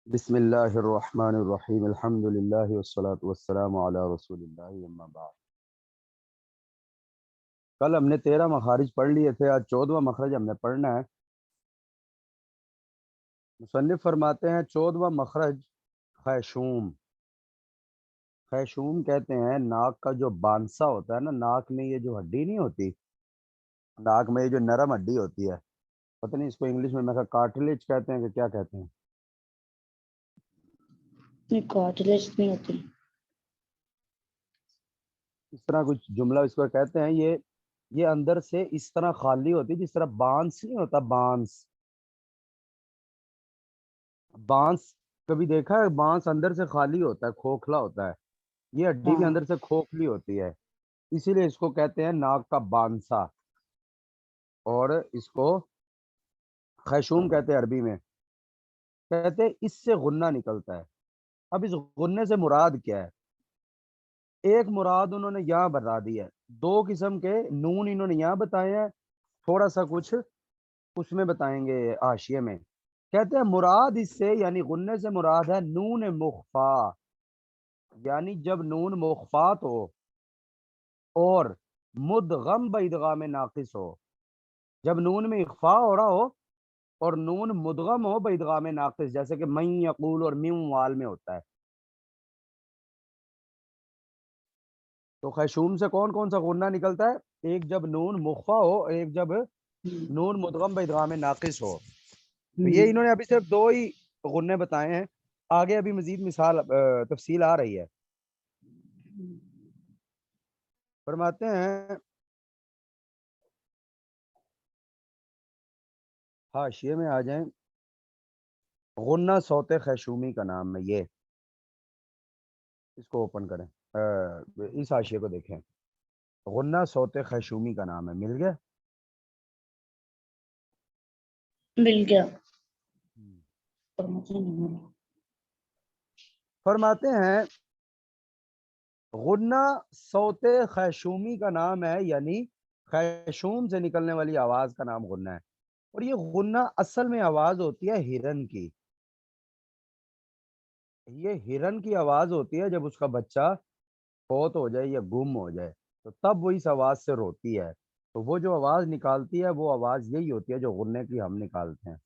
بسم اللہ الرحمن الرحیم الحمد للہ والصلاة والسلام علی رسول اللہ اما بعد۔ کل ہم نے 13 مخارج پڑھ لیے تھے، آج 14واں مخرج ہم نے پڑھنا ہے۔ مصنف فرماتے ہیں 14واں مخرج خیشوم۔ خیشوم کہتے ہیں ناک کا جو بانسا ہوتا ہے نا، ناک میں یہ جو ہڈی نہیں ہوتی، ناک میں یہ جو نرم ہڈی ہوتی ہے، پتہ نہیں اس کو انگلش میں کارٹلیج کہتے ہیں کہ کیا کہتے ہیں۔ کارٹلیج نہیں ہوتی، اس طرح کچھ جملہ اس کو کہتے ہیں۔ یہ اندر سے اس طرح خالی ہوتی ہے جس طرح بانس نہیں ہوتا، بانس بانس کبھی دیکھا ہے؟ بانس اندر سے خالی ہوتا ہے، کھوکھلا ہوتا ہے، یہ ہڈی بھی ہاں اندر سے کھوکھلی ہوتی ہے، اسی لیے اس کو کہتے ہیں ناک کا بانسا، اور اس کو خیشوم کہتے ہیں عربی میں۔ کہتے ہیں اس سے غنہ نکلتا ہے۔ اب اس غنے سے مراد کیا ہے؟ ایک مراد انہوں نے یہاں بتا دی ہے، دو قسم کے نون انہوں نے یہاں بتائے ہیں، تھوڑا سا کچھ اس میں بتائیں گے حاشیے میں۔ کہتے ہیں مراد اس سے یعنی غنے سے مراد ہے نون مخفا، یعنی جب نون مخفات ہو اور مدغم بادغام ناقص ہو، جب نون میں اخفا ہو رہا ہو اور نون مدغم ہو بادغام ناقص، جیسے کہ من یقول اور میم وال میں ہوتا ہے۔ تو خیشوم سے کون کون سا غنہ نکلتا ہے؟ ایک جب نون مخفا ہو، ایک جب نون مدغم بادغام ناقص ہو۔ تو یہ انہوں نے ابھی صرف دو ہی غنے بتائے ہیں، آگے ابھی مزید مثال تفصیل آ رہی ہے۔ فرماتے ہیں حاشیے میں آ جائیں، غنہ صوت خیشومی کا نام ہے۔ یہ اس کو اوپن کریں، اس حاشیے کو دیکھیں، غنہ صوت خیشومی کا نام ہے۔ مل گیا؟ مل گیا۔ فرماتے ہیں غنہ صوت خیشومی کا نام ہے، یعنی خیشوم سے نکلنے والی آواز کا نام غنہ ہے، اور یہ غنہ اصل میں آواز ہوتی ہے ہرن کی۔ یہ ہرن کی آواز ہوتی ہے جب اس کا بچہ فوت ہو جائے یا گم ہو جائے، تو تب وہ اس آواز سے روتی ہے، تو وہ جو آواز نکالتی ہے وہ آواز یہی ہوتی ہے جو غنے کی ہم نکالتے ہیں۔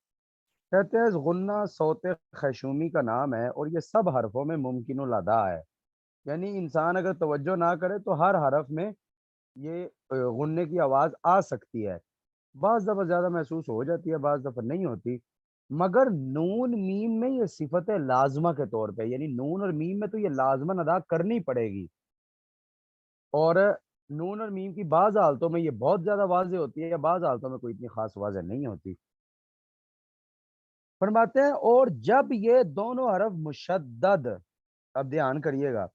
کہتے ہیں غنہ صوت خیشومی کا نام ہے، اور یہ سب حرفوں میں ممکن الادا ہے، یعنی انسان اگر توجہ نہ کرے تو ہر حرف میں یہ غنے کی آواز آ سکتی ہے۔ بعض دفعہ زیادہ محسوس ہو جاتی ہے، بعض دفعہ نہیں ہوتی، مگر نون میم میں یہ صفت لازمہ کے طور پہ، یعنی نون اور میم میں تو یہ لازماً ادا کرنی پڑے گی، اور نون اور میم کی بعض حالتوں میں یہ بہت زیادہ واضح ہوتی ہے، یا بعض حالتوں میں کوئی اتنی خاص واضح نہیں ہوتی۔ فرماتے ہیں اور جب یہ دونوں حرف مشدد، اب دھیان کریے گا،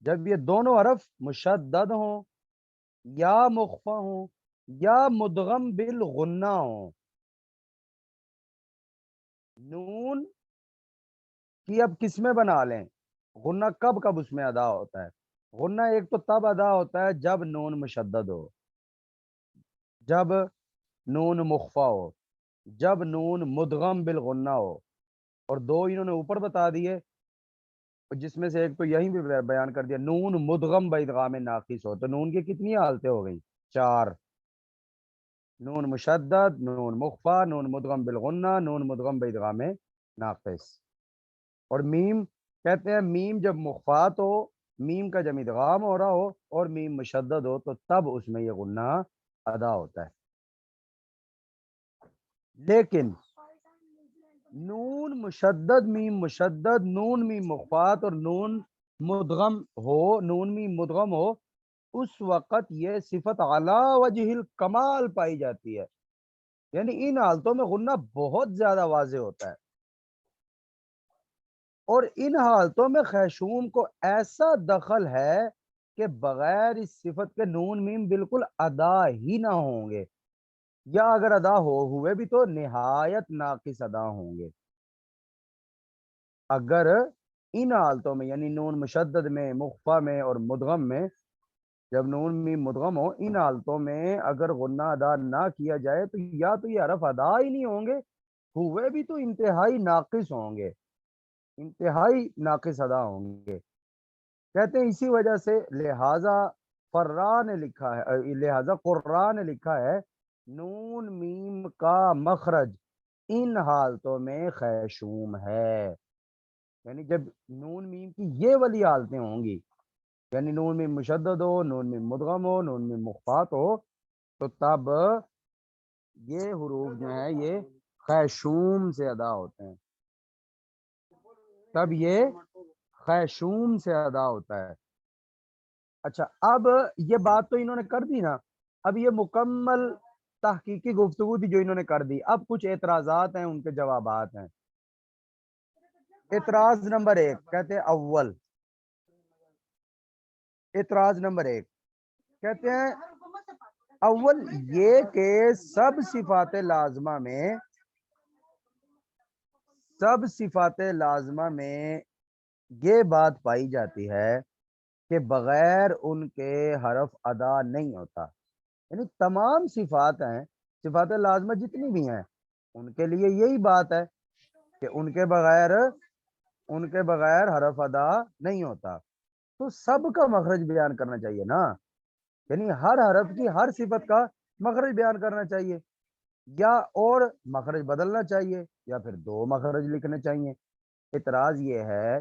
جب یہ دونوں حرف مشدد ہوں یا مخفا ہوں یا مدغم بالغنہ ہوں، نون کی اب قسمیں بنا لیں، غنہ کب کب اس میں ادا ہوتا ہے؟ غنہ ایک تو تب ادا ہوتا ہے جب نون مشدد ہو، جب نون مخفا ہو، جب نون مدغم بالغنہ ہو، اور دو انہوں نے اوپر بتا دیے، جس میں سے ایک تو یہیں بھی بیان کر دیا، نون مدغم بادغام ناقص ہو، تو نون کی کتنی حالتیں ہو گئیں؟ 4، نون مشدد، نون مخفا، نون مدغم بالغنہ، نون مدغم بادغام ناقص۔ اور میم کہتے ہیں میم جب مخفات ہو، میم کا جب ادغام ہو رہا ہو اور میم مشدد ہو، تو تب اس میں یہ غنہ ادا ہوتا ہے۔ لیکن نون مشدد، میم مشدد، نون میم مخفات اور نون مدغم ہو، نون میم مدغم ہو، اس وقت یہ صفت اعلی وجہ الکمال پائی جاتی ہے، یعنی ان حالتوں میں غنہ بہت زیادہ واضح ہوتا ہے، اور ان حالتوں میں خیشوم کو ایسا دخل ہے کہ بغیر اس صفت کے نون میم بالکل ادا ہی نہ ہوں گے، یا اگر ادا ہوئے بھی تو نہایت ناقص ادا ہوں گے۔ اگر ان حالتوں میں یعنی نون مشدد میں، مخفا میں اور مدغم میں، جب نون میم مدغم ہو، ان حالتوں میں اگر غنہ ادا نہ کیا جائے تو یا تو یہ حرف ادا ہی نہیں ہوں گے، ہوئے بھی تو انتہائی ناقص ہوں گے۔ انتہائی ناقص ادا ہوں گے. کہتے ہیں اسی وجہ سے لہذا قرآن نے لکھا ہے نون میم کا مخرج ان حالتوں میں خیشوم ہے. یعنی جب نون میم کی یہ والی حالتیں ہوں گی، یعنی نون میم مشدد ہو، نون میم مدغم ہو، نون میم مخفات ہو، تو تب یہ حروف جو ہیں یہ خیشوم سے ادا ہوتے ہیں. تب یہ خیشوم سے ادا ہوتا ہے. اچھا، اب یہ بات تو انہوں نے کر دی نا. اب یہ مکمل تحقیقی گفتگو تھی جو انہوں نے کر دی. اب کچھ اعتراضات ہیں، ان کے جوابات ہیں. اعتراض نمبر 1 کہتے ہیں اعتراض نمبر 1 کہتے ہیں اول یہ کہ سب صفات لازمہ میں یہ بات پائی جاتی ہے کہ بغیر ان کے حرف ادا نہیں ہوتا. یعنی تمام صفات ہیں، صفات لازمہ جتنی بھی ہیں، ان کے لیے یہی بات ہے کہ ان کے بغیر حرف ادا نہیں ہوتا. تو سب کا مخرج بیان کرنا چاہیے نا. یعنی ہر حرف کی ہر صفت کا مخرج بیان کرنا چاہیے، یا اور مخرج بدلنا چاہیے، یا پھر 2 مخرج لکھنے چاہیے. اعتراض یہ ہے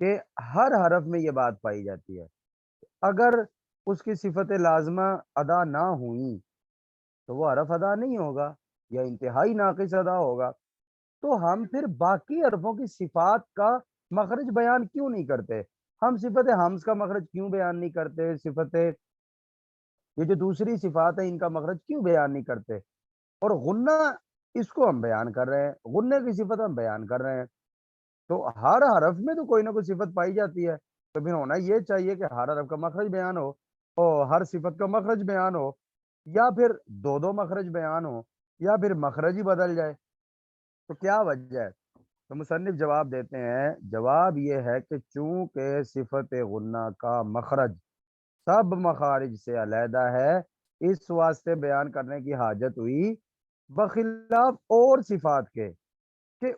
کہ ہر حرف میں یہ بات پائی جاتی ہے. اگر اس کی صفت لازمہ ادا نہ ہوئی تو وہ حرف ادا نہیں ہوگا یا انتہائی ناقص ادا ہوگا. تو ہم پھر باقی حرفوں کی صفات کا مخرج بیان کیوں نہیں کرتے؟ ہم صفت حمز کا مخرج کیوں بیان نہیں کرتے؟ یہ جو دوسری صفات ہیں ان کا مخرج کیوں بیان نہیں کرتے؟ اور غنہ اس کو ہم بیان کر رہے ہیں، غنہ کی صفت ہم بیان کر رہے ہیں. تو ہر حرف میں تو کوئی نہ کوئی صفت پائی جاتی ہے، تو پھر ہونا یہ چاہیے کہ ہر حرف کا مخرج بیان ہو اور ہر صفت کا مخرج بیان ہو، یا پھر 2 مخرج بیان ہو، یا پھر مخرج ہی بدل جائے. تو کیا وجہ ہے؟ تو مصنف جواب دیتے ہیں. جواب یہ ہے کہ چونکہ صفت غنہ کا مخرج سب مخارج سے علیحدہ ہے، اس واسطے بیان کرنے کی حاجت ہوئی بخلاف اور صفات کے کہ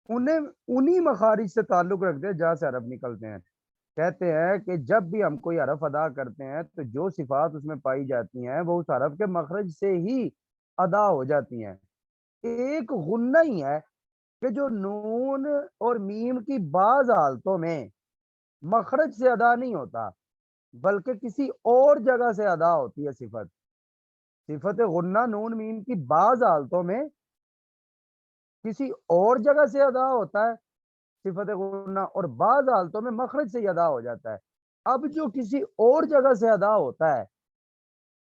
انہی مخارج سے تعلق رکھتے ہیں جہاں سے حرف نکلتے ہیں. کہتے ہیں کہ جب بھی ہم کوئی حرف ادا کرتے ہیں تو جو صفات اس میں پائی جاتی ہیں وہ اس حرف کے مخرج سے ہی ادا ہو جاتی ہیں. ایک غنہ ہی ہے کہ جو نون اور میم کی بعض حالتوں میں مخرج سے ادا نہیں ہوتا بلکہ کسی اور جگہ سے ادا ہوتی ہے. صفت غنہ نون میم کی بعض حالتوں میں کسی اور جگہ سے ادا ہوتا ہے صفت غنہ، اور بعض حالتوں میں مخرج سے ہی ادا ہو جاتا ہے. اب جو کسی اور جگہ سے ادا ہوتا ہے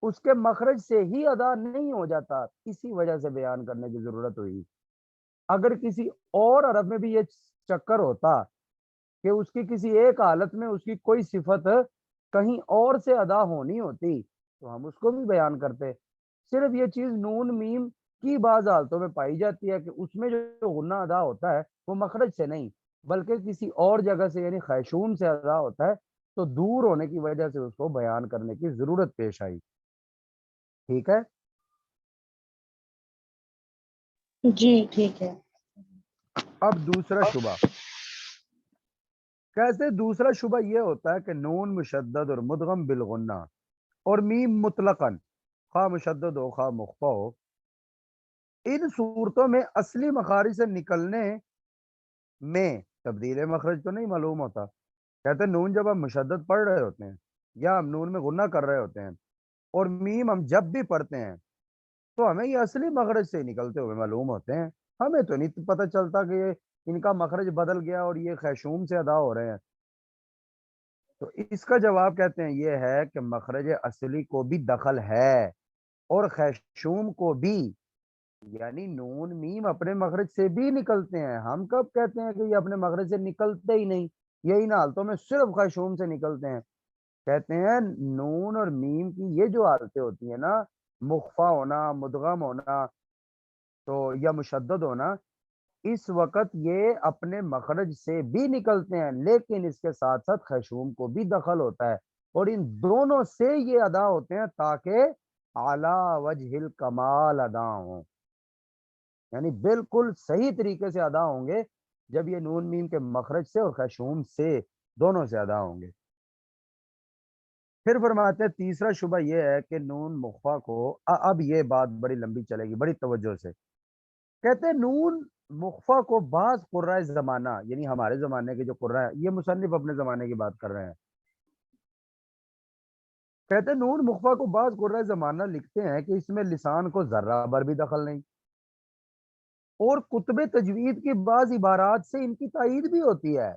اس کے مخرج سے ہی ادا نہیں ہو جاتا، اسی وجہ سے بیان کرنے کی ضرورت ہوئی. اگر کسی اور حرف میں بھی یہ چکر ہوتا کہ اس کی کسی ایک حالت میں اس کی کوئی صفت کہیں اور سے ادا ہونی ہوتی تو ہم اس کو بھی بیان کرتے. صرف یہ چیز نون میم کی بعض حالتوں میں پائی جاتی ہے کہ اس میں جو غنہ ادا ہوتا ہے وہ مخرج سے نہیں بلکہ کسی اور جگہ سے یعنی خیشوم سے ادا ہوتا ہے، تو دور ہونے کی وجہ سے اس کو بیان کرنے کی ضرورت پیش آئی. ٹھیک ہے؟ جی ٹھیک ہے. اب دوسرا شبہ. کیسے؟ دوسرا شبہ یہ ہوتا ہے کہ نون مشدد اور مدغم بالغنہ اور میم مطلقاً خواہ مشدد ہو خواہ مخفا ہو، ان صورتوں میں اصلی مخارج سے نکلنے میں تبدیل مخرج تو نہیں معلوم ہوتا. کہتے ہیں نون جب ہم مشدد پڑھ رہے ہوتے ہیں یا ہم نون میں غنہ کر رہے ہوتے ہیں اور میم ہم جب بھی پڑھتے ہیں تو ہمیں یہ اصلی مخرج سے نکلتے ہوئے معلوم ہوتے ہیں. ہمیں تو نہیں پتہ چلتا کہ یہ ان کا مخرج بدل گیا اور یہ خیشوم سے ادا ہو رہے ہیں. تو اس کا جواب کہتے ہیں یہ ہے کہ مخرج اصلی کو بھی دخل ہے اور خیشوم کو بھی. یعنی نون میم اپنے مخرج سے بھی نکلتے ہیں. ہم کب کہتے ہیں کہ یہ اپنے مخرج سے نکلتے ہی نہیں؟ یہی حالتوں میں صرف خیشوم سے نکلتے ہیں. کہتے ہیں نون اور میم کی یہ جو حالتیں ہوتی ہیں نا، مخفا ہونا، مدغم ہونا تو یا مشدد ہونا، اس وقت یہ اپنے مخرج سے بھی نکلتے ہیں لیکن اس کے ساتھ ساتھ خیشوم کو بھی دخل ہوتا ہے اور ان دونوں سے یہ ادا ہوتے ہیں تاکہ اعلی وجہ الکمال ادا ہوں، یعنی بالکل صحیح طریقے سے ادا ہوں گے جب یہ نون میم کے مخرج سے اور خشوم سے دونوں سے ادا ہوں گے۔ پھر فرماتے ہیں تیسرا شبہ یہ ہے کہ نون مخفا کو، اب یہ بات بڑی لمبی چلے گی، بڑی توجہ سے کہتے ہیں نون مخفا کو بعض قرائے زمانہ، یعنی ہمارے زمانے کے جو قرائے، یہ مصنف اپنے زمانے کی بات کر رہے ہیں، کہتے ہیں نون مخفا کو بعض قرائے زمانہ لکھتے ہیں کہ اس میں لسان کو ذرہ بر بھی دخل نہیں، اور کتب تجوید کی بعض عبارات سے ان کی تائید بھی ہوتی ہے۔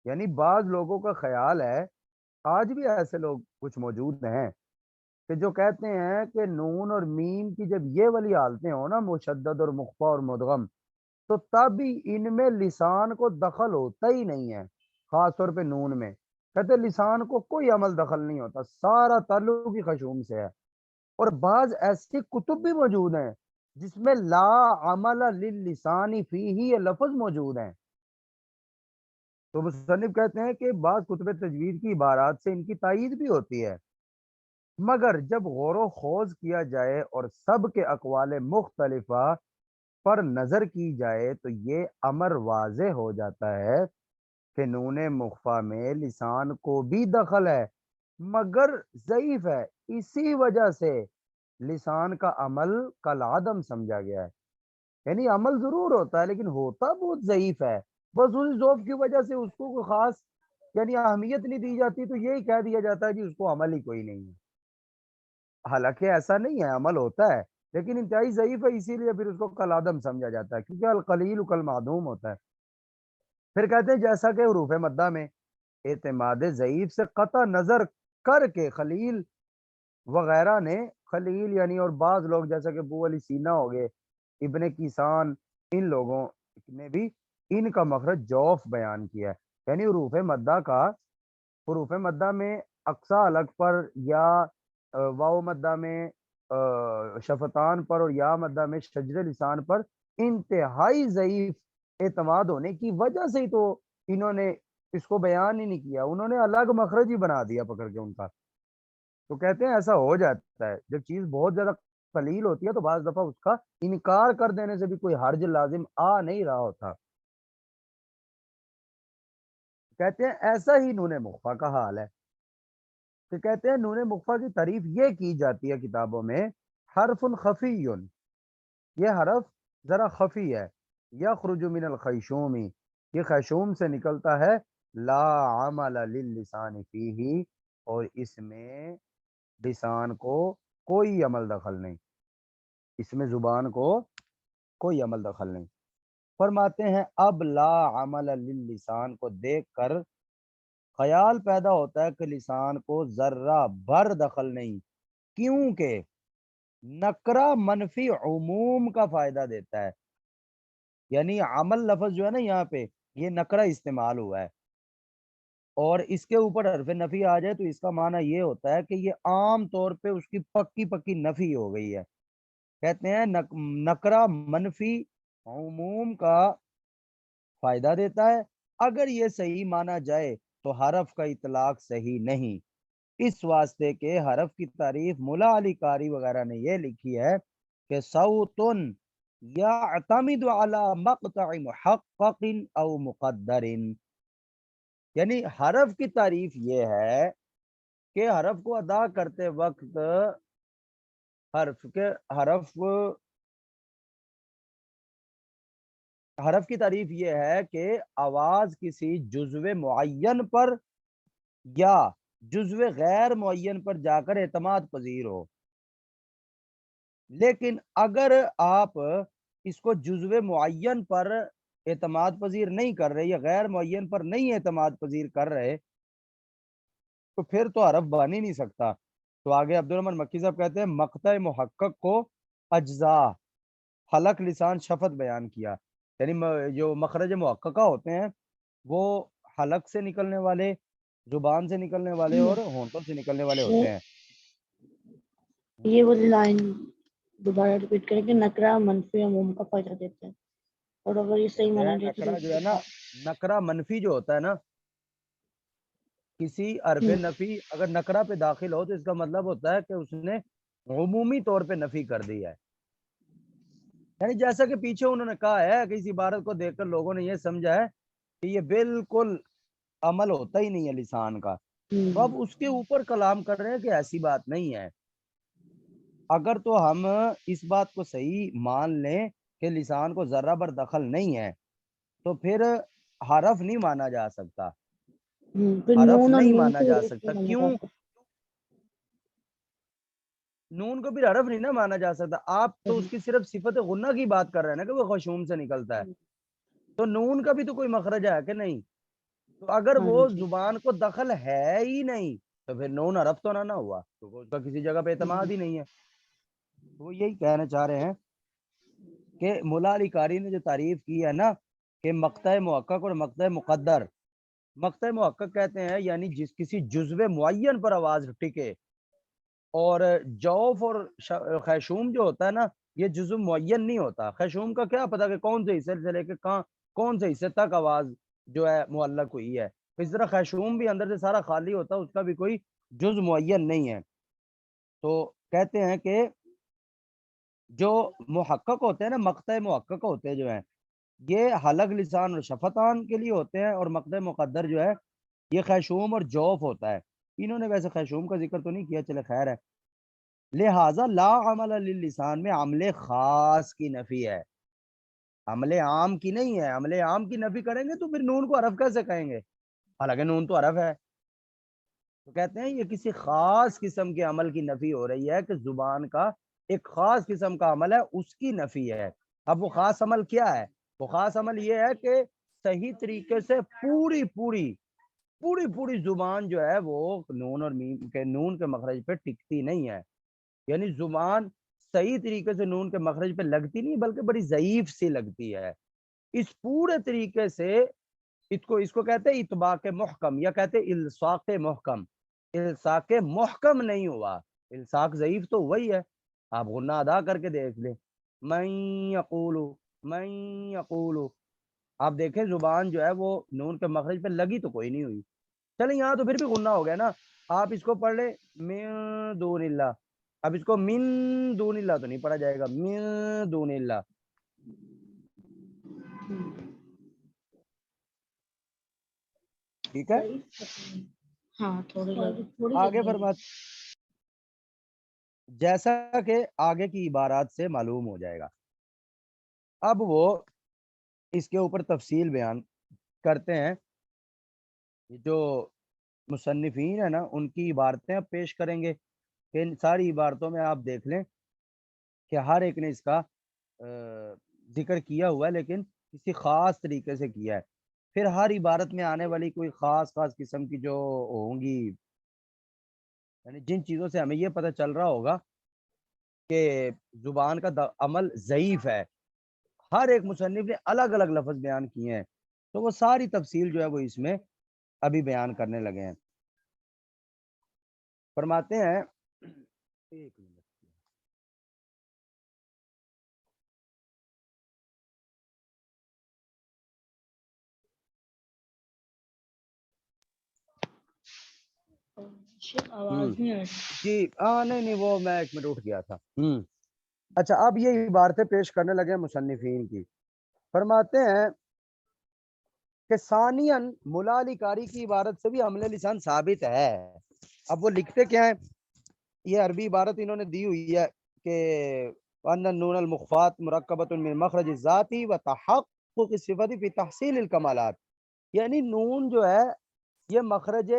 یعنی بعض لوگوں کا خیال ہے، آج بھی ایسے لوگ کچھ موجود ہیں کہ جو کہتے ہیں کہ نون اور میم کی جب یہ والی حالتیں ہوں نا، مشدد اور مخفا اور مدغم، تو تب ہی ان میں لسان کو دخل ہوتا ہی نہیں ہے، خاص طور پہ نون میں کہتے ہیں لسان کو کوئی عمل دخل نہیں ہوتا، سارا تعلق ہی خشوم سے ہے۔ اور بعض ایسی کتب بھی موجود ہیں جس میں لا عمل للسان فیہ یہ لفظ موجود ہیں۔ تو مصنف کہتے ہیں کہ بعض کتب تجوید کی عبارات سے ان کی تائید بھی ہوتی ہے، مگر جب غور و خوض کیا جائے اور سب کے اقوال مختلفہ پر نظر کی جائے تو یہ امر واضح ہو جاتا ہے کہ نون مخفا میں لسان کو بھی دخل ہے، مگر ضعیف ہے، اسی وجہ سے لسان کا عمل کالعدم سمجھا گیا ہے۔ یعنی عمل ضرور ہوتا ہے لیکن ہوتا بہت ضعیف ہے، بس اس ذوف کی وجہ سے اس کو کوئی خاص یعنی اہمیت نہیں دی جاتی، تو یہی کہہ دیا جاتا ہے کہ اس کو عمل ہی کوئی نہیں ہے۔ حالانکہ ایسا نہیں ہے، عمل ہوتا ہے لیکن انتہائی ضعیف ہے، اسی لیے پھر اس کو کالعدم سمجھا جاتا ہے، کیونکہ القلیل کالمعدوم ہوتا ہے۔ پھر کہتے ہیں جیسا کہ حروف مدہ میں اعتماد ضعیف سے قطع نظر کر کے خلیل وغیرہ نے، خلیل یعنی اور بعض لوگ جیسا کہ ابو علی سینا ہو گئے، ابن کیسان، ان لوگوں نے بھی ان کا مخرج جوف بیان کیا ہے، یعنی حروف مدہ میں اقصا حلق پر یا واو مدہ میں شفتان پر اور یا مدہ میں شجر لسان پر انتہائی ضعیف اعتماد ہونے کی وجہ سے ہی تو انہوں نے اس کو بیان ہی نہیں کیا، انہوں نے الگ مخرج ہی بنا دیا پکڑ کے ان کا۔ تو کہتے ہیں ایسا ہو جاتا ہے جب چیز بہت زیادہ قلیل ہوتی ہے تو بعض دفعہ اس کا انکار کر دینے سے بھی کوئی حرج لازم آ نہیں رہا ہوتا۔ کہتے ہیں ایسا ہی نون مخفا کا حال ہے، تو کہتے ہیں نون مخفا کی تعریف یہ کی جاتی ہے کتابوں میں، حرف خفی، یہ حرف ذرا خفی ہے، یخرج من الخیشوم، یہ خیشوم سے نکلتا ہے، لا عمل للسان فیہ، اور اس میں لسان کو کوئی عمل دخل نہیں، اس میں زبان کو کوئی عمل دخل نہیں۔ فرماتے ہیں اب لا عمل للسان کو دیکھ کر خیال پیدا ہوتا ہے کہ لسان کو ذرہ بر دخل نہیں، کیونکہ نکرہ منفی عموم کا فائدہ دیتا ہے، یعنی عمل لفظ جو ہے نا یہاں پہ یہ نکرہ استعمال ہوا ہے، اور اس کے اوپر حرف نفی آ جائے تو اس کا معنی یہ ہوتا ہے کہ یہ عام طور پہ اس کی پکی پکی نفی ہو گئی ہے۔ کہتے ہیں نکرہ منفی عموم کا فائدہ دیتا ہے، اگر یہ صحیح مانا جائے تو حرف کا اطلاق صحیح نہیں، اس واسطے کے حرف کی تعریف ملا علی قاری وغیرہ نے یہ لکھی ہے کہ صوتن یعتمد علی مقطع محقق او مقدر، یعنی حرف کی تعریف یہ ہے کہ حرف کو ادا کرتے وقت حرف کی تعریف یہ ہے کہ آواز کسی جزو معین پر یا جزو غیر معین پر جا کر اعتماد پذیر ہو، لیکن اگر آپ اس کو جزو معین پر اعتماد پذیر نہیں کر رہے یا غیر معین پر نہیں اعتماد پذیر کر رہے تو پھر تو حرف بن ہی نہیں سکتا۔ تو آگے عبدالرحمن مکی صاحب کہتے ہیں مقطع محقق کو اجزاء، حلق، لسان، شفت بیان کیا، یعنی جو مخرج محققہ ہوتے ہیں وہ حلق سے نکلنے والے، زبان سے نکلنے والے اور ہونٹوں سے نکلنے والے ہوتے ہیں۔ یہ وہ لائن دوبارہ ریپیٹ کریں کہ نکرہ منفی عموم کا فائدہ دیتا ہے، اور اگر یہ صحیح مانا جائے تو نکرہ جو ہے نا، نکرہ منفی جو ہوتا ہے نا، کسی حرف نفی اگر نکرہ پہ داخل ہو تو اس کا مطلب ہوتا ہے کہ اس نے عمومی طور پہ نفی کر دی ہے، یعنی جیسا کہ پیچھے انہوں نے کہا ہے کہ اس عبارت کو دیکھ کر لوگوں نے یہ سمجھا ہے کہ یہ بالکل عمل ہوتا ہی نہیں ہے لسان کا، تو اب اس کے اوپر کلام کر رہے ہیں کہ ایسی بات نہیں ہے۔ اگر تو ہم اس بات کو صحیح مان لیں کہ لسان کو ذرہ بر دخل نہیں ہے تو پھر حرف نہیں مانا جا سکتا، پھر حرف نون اور نہیں میم مانا کو جا حروف سکتا۔ نہیں مانا کیوں؟ جاتا۔ نون کو بھی حرف نہیں نہ مانا جا سکتا، آپ تو اس کی صرف صفت غنہ کی بات کر رہے ہیں نا کہ وہ خشوم سے نکلتا ہے، تو نون کا بھی تو کوئی مخرج ہے کہ نہیں؟ تو اگر ہاں وہ جی۔ زبان کو دخل ہے ہی نہیں تو پھر نون حرف تو نہ ہوا، تو اس کا کسی جگہ پہ اعتماد ہی نہیں ہے۔ تو وہ یہی کہنا چاہ رہے ہیں کہ مولا علی قاری نے جو تعریف کی ہے نا کہ مقطع محقق اور مقطع مقدر، مقطع محقق کہتے ہیں یعنی جس کسی جزو معین پر آواز ٹکے، اور جوف اور خیشوم جو ہوتا ہے نا یہ جزو معین نہیں ہوتا۔ خیشوم کا کیا پتا کہ کون سے حصے سے لے کے کہاں کون سے حصے تک آواز جو ہے معلق ہوئی ہے، اس طرح خیشوم بھی اندر سے سارا خالی ہوتا ہے، اس کا بھی کوئی جز معین نہیں ہے۔ تو کہتے ہیں کہ جو محقق ہوتے ہیں نا، مقطع محقق ہوتے ہیں جو ہیں یہ حلق لسان اور شفتان کے لیے ہوتے ہیں، اور مقطع مقدر جو ہے یہ خیشوم اور جوف ہوتا ہے۔ انہوں نے ویسے خیشوم کا ذکر تو نہیں کیا، چلے خیر ہے۔ لہٰذا لا عمل للسان میں عمل خاص کی نفی ہے، عمل عام کی نہیں ہے۔ عمل عام کی نفی کریں گے تو پھر نون کو حرف کیسے کہیں گے، حالانکہ نون تو حرف ہے۔ تو کہتے ہیں یہ کسی خاص قسم کے عمل کی نفی ہو رہی ہے کہ زبان کا ایک خاص قسم کا عمل ہے، اس کی نفی ہے۔ اب وہ خاص عمل کیا ہے؟ وہ خاص عمل یہ ہے کہ صحیح طریقے سے پوری زبان جو ہے وہ نون اور میم کے نون کے مخرج پہ ٹکتی نہیں ہے، یعنی زبان صحیح طریقے سے نون کے مخرج پہ لگتی نہیں بلکہ بڑی ضعیف سی لگتی ہے۔ اس پورے طریقے سے اس کو کہتے ہیں اطباق محکم، یا کہتے ہیں الصاق محکم۔ الصاق محکم نہیں ہوا، الصاق ضعیف تو وہی ہے۔ آپ غنہ ادا کر کے دیکھ لیں، من یقولو، آپ دیکھیں زبان جو ہے وہ نون کے مخرج پہ لگی تو کوئی نہیں ہوئی۔ چلیں یہاں تو پھر بھی غنہ ہو گیا نا، آپ اس کو پڑھ لیں من دون اللہ، اب اس کو من دون اللہ تو نہیں پڑھا جائے گا، من دون اللہ۔ ٹھیک ہے، ہاں تھوڑی آگے فرماتے جیسا کہ آگے کی عبارات سے معلوم ہو جائے گا۔ اب وہ اس کے اوپر تفصیل بیان کرتے ہیں، جو مصنفین ہیں نا ان کی عبارتیں اب پیش کریں گے کہ ان ساری عبارتوں میں آپ دیکھ لیں کہ ہر ایک نے اس کا ذکر کیا ہوا ہے لیکن کسی خاص طریقے سے کیا ہے۔ پھر ہر عبارت میں آنے والی کوئی خاص قسم کی جو ہوں گی، یعنی جن چیزوں سے ہمیں یہ پتہ چل رہا ہوگا کہ زبان کا عمل ضعیف ہے، ہر ایک مصنف نے الگ الگ لفظ بیان کیے ہیں، تو وہ ساری تفصیل جو ہے وہ اس میں ابھی بیان کرنے لگے ہیں۔ فرماتے ہیں ایک منٹ، آواز نہیں آ رہی۔ جی نہیں وہ میں ایک منٹ اٹھ گیا تھا۔ اچھا، اب یہ عبارتیں پیش کرنے لگے مصنفین کی۔ فرماتے ہیں کہ ثانیاً مولا علی قاری کی عبارت سے بھی حمل لسان ثابت ہے۔ اب وہ لکھتے کیا ہیں، یہ عربی عبارت انہوں نے دی ہوئی ہے کہ وَأَنَّ النُّونَ الْمُخْفَاةُ مُرَكَّبَةٌ مِّن مَخْرَجِ الذَّاتِ وَتَحَقُّقِ الصِّفَةِ فِي تَحْصِيلِ الْكَمَالَاتِ، یعنی نون جو ہے یہ مخرج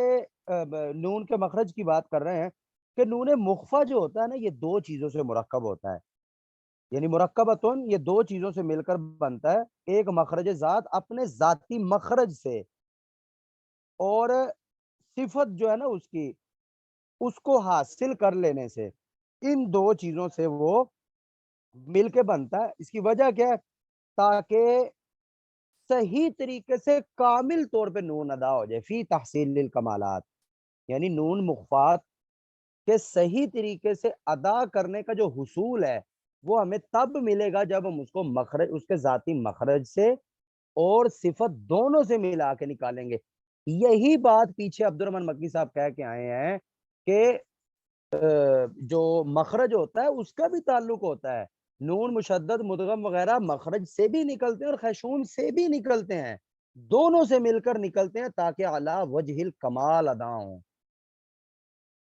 نون کے مخرج کی بات کر رہے ہیں کہ نون مخفا جو ہوتا ہے نا یہ دو چیزوں سے مرکب ہوتا ہے، یعنی مرکبتن یہ دو چیزوں سے مل کر بنتا ہے، ایک مخرج ذات اپنے ذاتی مخرج سے، اور صفت جو ہے نا اس کی اس کو حاصل کر لینے سے، ان دو چیزوں سے وہ مل کے بنتا ہے۔ اس کی وجہ کیا ہے؟ تاکہ صحیح طریقے سے کامل طور پہ نون ادا ہو جائے، فی تحصیل الکمالات، یعنی نون مخفات کے صحیح طریقے سے ادا کرنے کا جو حصول ہے وہ ہمیں تب ملے گا جب ہم اس کو مخرج اس کے ذاتی مخرج سے اور صفت دونوں سے ملا کے نکالیں گے۔ یہی بات پیچھے عبد الرحمن مکی صاحب کہہ کے آئے ہیں کہ جو مخرج ہوتا ہے اس کا بھی تعلق ہوتا ہے نون مشدد مدغم وغیرہ مخرج سے بھی نکلتے ہیں اور خیشوم سے بھی نکلتے ہیں، دونوں سے مل کر نکلتے ہیں تاکہ علی وجہ الکمال ادا ہوں۔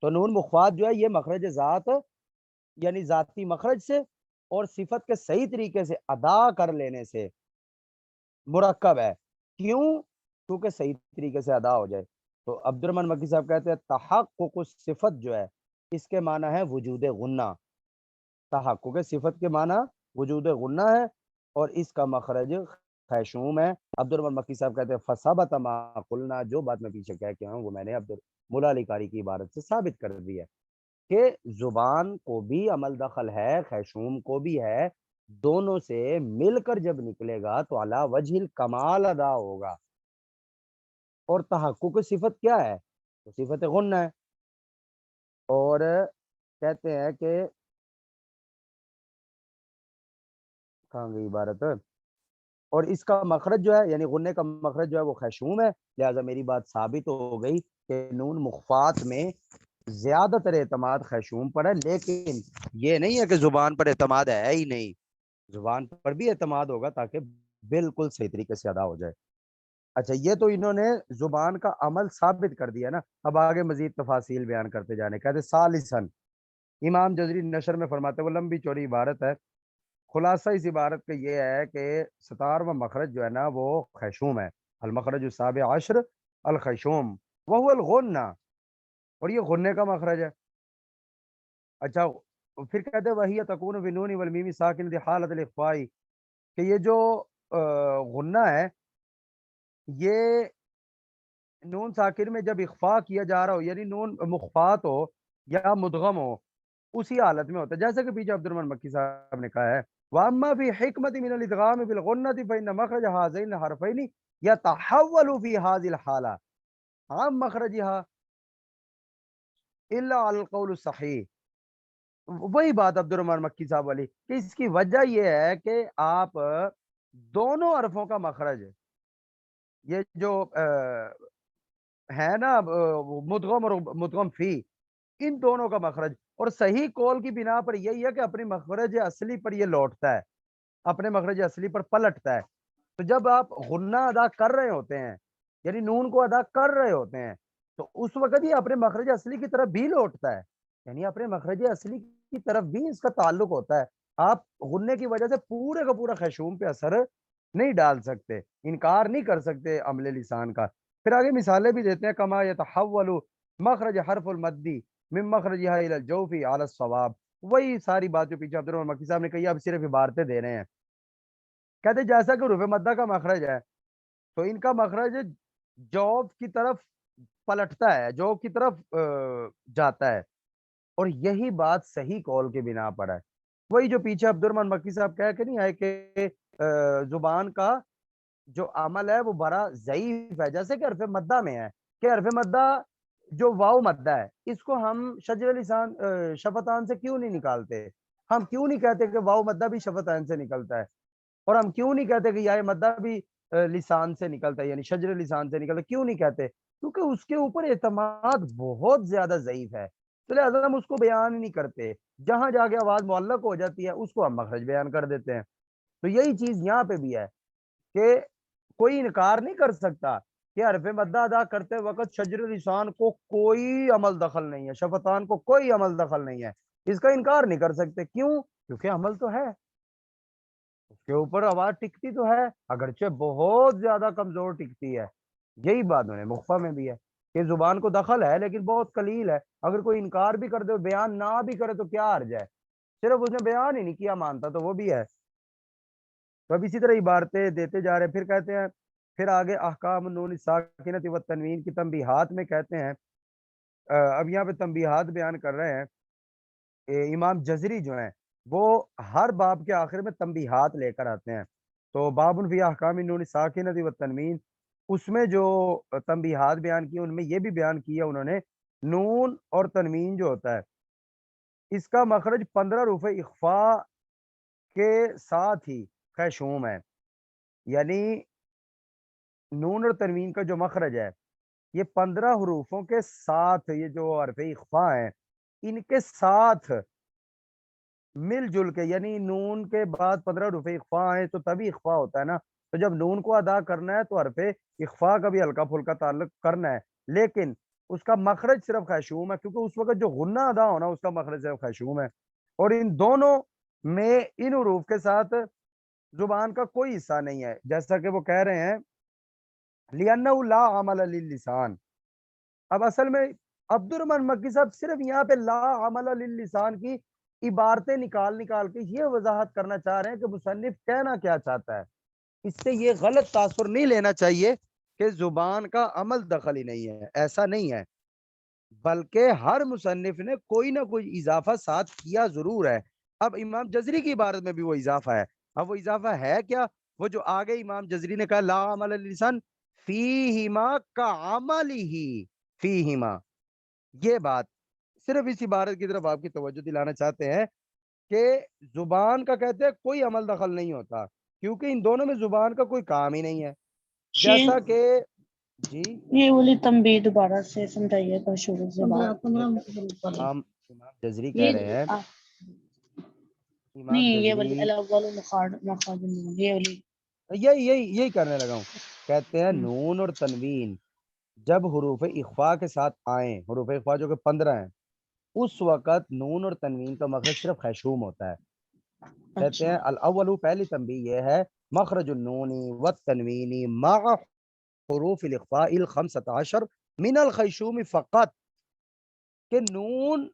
تو نون مخفات جو ہے یہ مخرج ذات یعنی ذاتی مخرج سے اور صفت کے صحیح طریقے سے ادا کر لینے سے مرکب ہے۔ کیوں؟ کیونکہ صحیح طریقے سے ادا ہو جائے۔ تو عبد الرحمن مکی صاحب کہتے ہیں تحقق صفت جو ہے اس کے معنی ہے وجود غنہ، تحقق صفت کے معنی وجود غنہ ہے اور اس کا مخرج خیشوم ہے۔ عبد الرحمن مکی صاحب کہتے ہیں فثبت ما قلنا، جو بات میں پیچھے کہہ کے ہوں وہ میں نے مولا علی قاری کی عبارت سے ثابت کر دی ہے کہ زبان کو بھی عمل دخل ہے، خیشوم کو بھی ہے، دونوں سے مل کر جب نکلے گا تو علی وجہ الکمال ادا ہوگا۔ اور تحقق صفت کیا ہے؟ تو صفت غنہ ہے، اور کہتے ہیں کہ کہاں گئی عبارت، اور اس کا مخرج جو ہے یعنی غنے کا مخرج جو ہے وہ خیشوم ہے، لہٰذا میری بات ثابت ہو گئی کہ نون مخفات میں زیادہ تر اعتماد خیشوم پر ہے، لیکن یہ نہیں ہے کہ زبان پر اعتماد ہے ہی نہیں، زبان پر بھی اعتماد ہوگا تاکہ بالکل صحیح طریقے سے ادا ہو جائے۔ اچھا یہ تو انہوں نے زبان کا عمل ثابت کر دیا نا، اب آگے مزید تفاصیل بیان کرتے جانے۔ کہتے ثالثاً، امام جزری نشر میں فرماتے وہ لمبی چوڑی عبارت ہے، خلاصہ اس عبارت کا یہ ہے کہ 17واں مخرج جو ہے نا وہ خیشوم ہے، المخرج السابع عشر الخیشوم وهو الغنہ، اور یہ غنے کا مخرج ہے۔ اچھا پھر کہتے ہیں وہی تکون بنون والمیم ساکن دی حالت الاخفاء، کہ یہ جو غنہ ہے یہ نون ساکن میں جب اخفاء کیا جا رہا ہو یعنی نون مخفات ہو یا مدغم ہو اسی حالت میں ہوتا ہے، جیسا کہ پیچھے عبد الرحمن مکی صاحب نے کہا ہے وَأَمَّا فِي حِكْمَةِ مِنَ الْإِدْغَامِ بِالْغُنَّةِ فَإِنَّ مَخْرَجَ هَذَيْنِ الْحَرْفَيْنِ يَتَحَوَّلُ فِي هَذِهِ الْحَالَةِ عَنْ مَخْرَجِهَا إِلَّا عَلَى الْقَوْلِ الصَّحِيحِ۔ وہی بات عبد الرحمن مکی صاحب والی کہ اس کی وجہ یہ ہے کہ آپ دونوں حرفوں کا مخرج یہ جو ہے نا مدغم اور مدغم فی، ان دونوں کا مخرج، اور صحیح قول کی بنا پر یہی ہے کہ اپنے مخرج اصلی پر یہ لوٹتا ہے، اپنے مخرج اصلی پر پلٹتا ہے۔ تو جب آپ غنہ ادا کر رہے ہوتے ہیں یعنی نون کو ادا کر رہے ہوتے ہیں تو اس وقت یہ اپنے مخرج اصلی کی طرف بھی لوٹتا ہے، یعنی اپنے مخرج اصلی کی طرف بھی اس کا تعلق ہوتا ہے۔ آپ غنے کی وجہ سے پورے کا پورا خیشوم پہ اثر نہیں ڈال سکتے، انکار نہیں کر سکتے عمل لسان کا۔ پھر آگے مثالیں بھی دیتے ہیں کما یتحول مخرج حرف المدی من مخرجها الى الجوف على الصواب، وہی ساری بات جو پیچھے عبد الرحمن مکی صاحب نے کہی اب صرف عبارتیں دے رہے ہیں۔ کہتے جیسا کہ حروف مدہ کا مخرج ہے تو ان کا مخرج جوف کی طرف پلٹتا ہے، جوف کی طرف جاتا ہے، اور یہی بات صحیح قول کے بنا پر ہے۔ وہی جو پیچھے عبد الرحمن مکی صاحب کہہ کے نہیں آئے کہ زبان کا جو عمل ہے وہ بڑا ضعیف ہے، جیسے کہ حرف مدہ میں ہے کہ حرف مدہ جو واو مدہ ہے اس کو ہم شجر لسان شفتان سے کیوں نہیں نکالتے، ہم کیوں نہیں کہتے کہ واو مدہ بھی شفتان سے نکلتا ہے، اور ہم کیوں نہیں کہتے کہ یا مدہ بھی لسان سے نکلتا ہے یعنی شجر لسان سے نکلتا ہے، کیوں نہیں کہتے؟ کیونکہ اس کے اوپر اعتماد بہت زیادہ ضعیف ہے، تو لہٰذا ہم اس کو بیان ہی نہیں کرتے، جہاں جا کے آواز معلق ہو جاتی ہے اس کو ہم مخرج بیان کر دیتے ہیں۔ تو یہی چیز یہاں پہ بھی ہے کہ کوئی انکار نہیں کر سکتا کہ حرف مدہ ادا کرتے وقت شجر لسان کو کوئی عمل دخل نہیں ہے، شفتان کو کوئی عمل دخل نہیں ہے، اس کا انکار نہیں کر سکتے۔ کیوں؟ کیونکہ عمل تو ہے، اس کے اوپر آواز ٹکتی تو ہے، اگرچہ بہت زیادہ کمزور ٹکتی ہے۔ یہی بات انہیں مخفا میں بھی ہے کہ زبان کو دخل ہے لیکن بہت قلیل ہے، اگر کوئی انکار بھی کر دے بیان نہ بھی کرے تو کیا حرج ہے، صرف اس نے بیان ہی نہیں کیا مانتا تو وہ بھی ہے۔ تو اب اسی طرح عبارتیں دیتے جا رہے ہیں۔ پھر کہتے ہیں پھر آگے احکام النون الساکنۃ والتنوین کی تنبیہات میں کہتے ہیں اب یہاں پہ تنبیہات بیان کر رہے ہیں، امام جزری جو ہیں وہ ہر باب کے آخر میں تنبیہات لے کر آتے ہیں، تو باب فی احکام النون الساکنۃ والتنوین اس میں جو تنبیہات بیان کی ان میں یہ بھی بیان کیا انہوں نے نون اور تنوین جو ہوتا ہے اس کا مخرج 15 حروف اخفاء کے ساتھ ہی خیشوم ہے، یعنی نون اور تنوین کا جو مخرج ہے یہ 15 حروفوں کے ساتھ، یہ جو حرف اخفاء ہیں ان کے ساتھ مل جل کے، یعنی نون کے بعد 15 حروف اخفا آئے تو تبھی اخفا ہوتا ہے نا. تو جب نون کو ادا کرنا ہے تو حرف اخفا کا بھی ہلکا پھلکا تعلق کرنا ہے، لیکن اس کا مخرج صرف خیشوم ہے، کیونکہ اس وقت جو غنہ ادا ہونا اس کا مخرج صرف خیشوم ہے. اور ان دونوں میں ان حروف کے ساتھ زبان کا کوئی حصہ نہیں ہے، جیسا کہ وہ کہہ رہے ہیں لِأَنَّهُ لَا عَمَلَ لِلِّسَانِ. اب اصل میں عبد الرحمن مکی صاحب صرف یہاں پہ لا عمل للسان کی عبارتیں نکال کے یہ وضاحت کرنا چاہ رہے ہیں کہ مصنف کہنا کیا چاہتا ہے. اس سے یہ غلط تاثر نہیں لینا چاہیے کہ زبان کا عمل دخل ہی نہیں ہے، ایسا نہیں ہے، بلکہ ہر مصنف نے کوئی نہ کوئی اضافہ ساتھ کیا ضرور ہے. اب امام جزری کی عبارت میں بھی وہ اضافہ ہے. اب وہ اضافہ ہے کیا؟ وہ جو آگے امام جزری نے کہا لا عمل للسان فیہما کعملہ فیہما، یہ بات صرف اس عبارت کی طرف آپ کی توجہ دلانا چاہتے ہیں کہ زبان کا کہتے ہیں کوئی عمل دخل نہیں ہوتا، کیونکہ ان دونوں میں زبان کا کوئی کام ہی نہیں ہے. جیسا کہ جی یہ والی تنبیہ دوبارہ سے سمجھائیے گا شروع سے بات. امام جزری کہہ رہے ہیں، امام نہیں یہ والی جزری الاول مخرج النون، یہ والی یہی کرنے لگا ہوں. کہتے ہیں ہم، نون اور تنوین جب حروف اخفا کے ساتھ آئیں، حروف اخفا جو کہ 15 ہیں، اس وقت نون اور تنوین کا مخرج صرف خیشوم ہوتا ہے. کہتے ہیں اچھا الاول، پہلی تنبیہ یہ ہے مخرج النون والتنوین مع حروف الاخفاء ال15 من الخیشوم فقط، کہ نون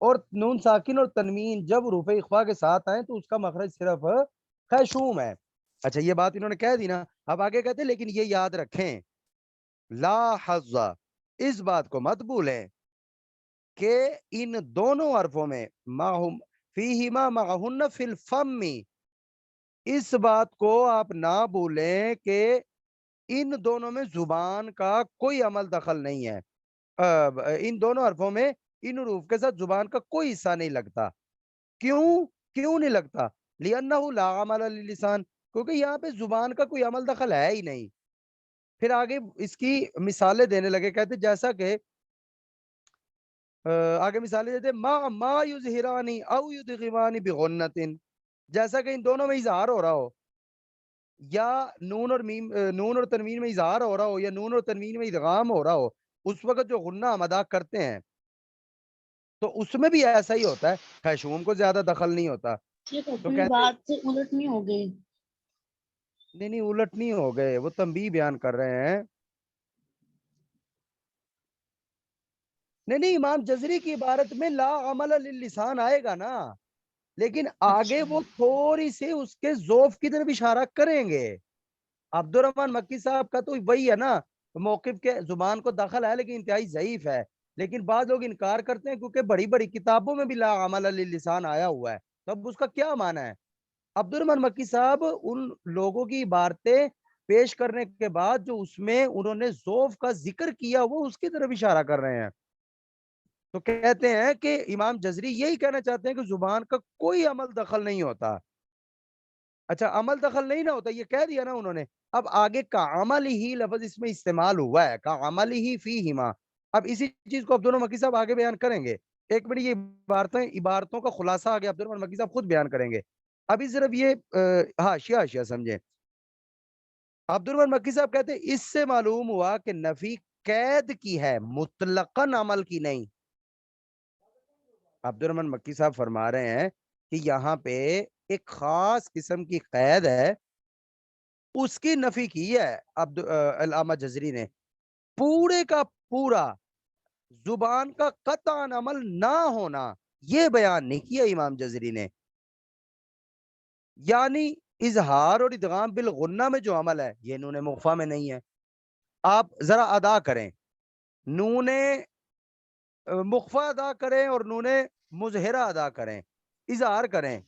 اور نون ساکن اور تنوین جب حروف اخفا کے ساتھ آئیں تو اس کا مخرج صرف خیشوم ہے. اچھا یہ بات انہوں نے کہہ دی نا. اب آگے کہتے ہیں لیکن یہ یاد رکھیں لا حظ، اس بات کو مت بھولیں کہ ان دونوں حرفوں میں ماہم فیہما معہن فی الفم، اس بات کو آپ نہ بھولیں کہ ان دونوں میں زبان کا کوئی عمل دخل نہیں ہے. ان دونوں حرفوں میں ان حروف کے ساتھ زبان کا کوئی حصہ نہیں لگتا. کیوں نہیں لگتا؟ لِأَنَّهُ لَا عَمَلَ لِلسان، کیونکہ یہاں پہ زبان کا کوئی عمل دخل ہے ہی نہیں. پھر آگے اس کی مثالیں دینے لگے. کہتے جیسا کہ آگے مثالیں دیتے ما یظہرانی او یدغمانی بغنۃ، جیسا کہ ان دونوں میں اظہار ہو رہا ہو، یا نون اور تنوین میں اظہار ہو رہا ہو، یا نون اور تنوین میں ادغام ہو رہا ہو، اس وقت جو غنہ ہم ادا کرتے ہیں تو اس میں بھی ایسا ہی ہوتا ہے، خیشوم کو زیادہ دخل نہیں ہوتا. یہ تو تو اپنی کہتے بات سے الٹ نہیں ہو گئی. نہیں الٹ نہیں ہو گئے، وہ تنبیہ بیان کر رہے ہیں. نہیں امام جزری کی عبارت میں لا عمل للسان آئے گا نا، لیکن آگے اچھا وہ تھوڑی سی اس کے ذوف کی طرف اشارہ کریں گے. عبد الرحمن مکی صاحب کا تو وہی ہے نا، موقف کے زبان کو دخل ہے لیکن انتہائی ضعیف ہے. لیکن بعض لوگ انکار کرتے ہیں کیونکہ بڑی بڑی کتابوں میں بھی لا عمل للسان آیا ہوا ہے، تو اب اس کا کیا معنی ہے؟ عبد الرحمن مکی صاحب ان لوگوں کی عبارتیں پیش کرنے کے بعد جو اس میں انہوں نے ذوف کا ذکر کیا وہ اس کی طرف اشارہ کر رہے ہیں. تو کہتے ہیں کہ امام جزری یہی کہنا چاہتے ہیں کہ زبان کا کوئی عمل دخل نہیں ہوتا. اچھا عمل دخل نہیں نہ ہوتا یہ کہہ دیا نا انہوں نے. اب آگے کا عمل ہی لفظ اس میں استعمال ہوا ہے، کا عمل ہی فیہما. اب اسی چیز کو عبدالرحمن مکی صاحب آگے بیان کریں گے. ایک منٹ، یہ عبارتوں کا خلاصہ آگے عبدالرحمن مکی صاحب خود بیان کریں گے. ابھی صرف یہ حاشیہ سمجھیں. عبدالرحمن مکی صاحب کہتے ہیں اس سے معلوم ہوا کہ نفی قید کی ہے، مطلقاً عمل کی نہیں. عبدالرحمن مکی صاحب فرما رہے ہیں کہ یہاں پہ ایک خاص قسم کی قید ہے، اس کی نفی کی ہے علامہ جزری نے. پورے کا پورا زبان کا قطعاً عمل نہ ہونا یہ بیان نہیں کیا امام جزری نے. یعنی اظہار اور ادغام بالغنہ میں جو عمل ہے یہ نون مخفا میں نہیں ہے. آپ ذرا ادا کریں، نون مخفا ادا کریں اور نون مظہرہ ادا کریں، اظہار کریں،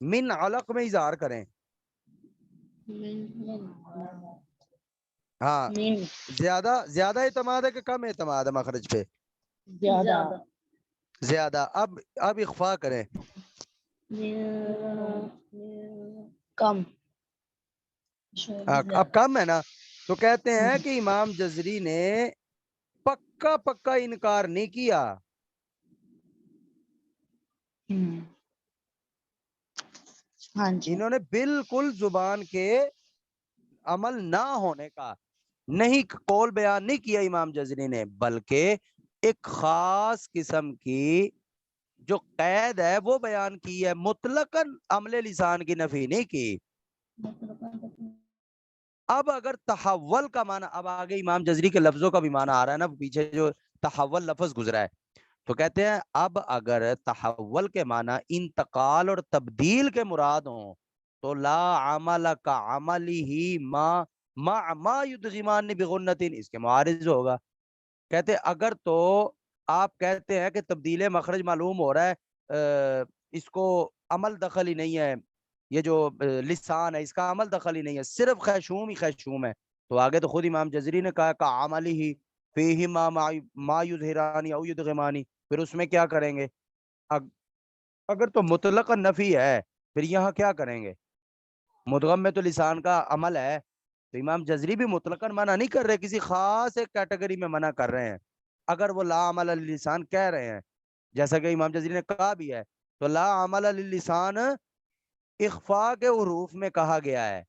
من علق میں اظہار کریں. ہاں زیادہ اعتماد ہے کہ کم اعتماد ہے مخرج پہ؟ زیادہ. اب اخفا کریں، کم. اب کم ہے نا. تو کہتے ہیں کہ امام جزری نے پکا انکار نہیں کیا ہاں جی انہوں نے بالکل زبان کے عمل نہ ہونے کا نہیں قول بیان نہیں کیا امام جزری نے، بلکہ ایک خاص قسم کی جو قید ہے وہ بیان کی ہے، مطلقاً عمل لسان کی نفی نہیں کی۔ اب اگر تحول کا معنی، اب آگے امام جزری کے لفظوں کا بھی معنی آ رہا ہے نا، پیچھے جو تحول لفظ گزرا ہے، تو کہتے ہیں اب اگر تحول کے معنی انتقال اور تبدیل کے مراد ہوں تو لا عمل کا عملی ہی ما یدغمان بغنت، اس کے معارض ہوگا۔ کہتے اگر تو آپ کہتے ہیں کہ تبدیل مخرج معلوم ہو رہا ہے، اس کو عمل دخل ہی نہیں ہے، یہ جو لسان ہے اس کا عمل دخل ہی نہیں ہے، صرف خیشوم ہی خیشوم ہے، تو آگے تو خود امام جزری نے کہا کہ عملی ہی فیہ ما یظہرانی او یدغمانی، پھر اس میں کیا کریں گے؟ اگر تو مطلق نفی ہے پھر یہاں کیا کریں گے؟ مدغم میں تو لسان کا عمل ہے، تو امام جزری بھی مطلقاً منع نہیں کر رہے، کسی خاص ایک کیٹیگری میں منع کر رہے ہیں۔ اگر وہ لا عمل للسان کہہ رہے ہیں جیسا کہ امام جزری نے کہا بھی ہے، تو لا عمل للسان اخفاء کے حروف میں کہا گیا ہے۔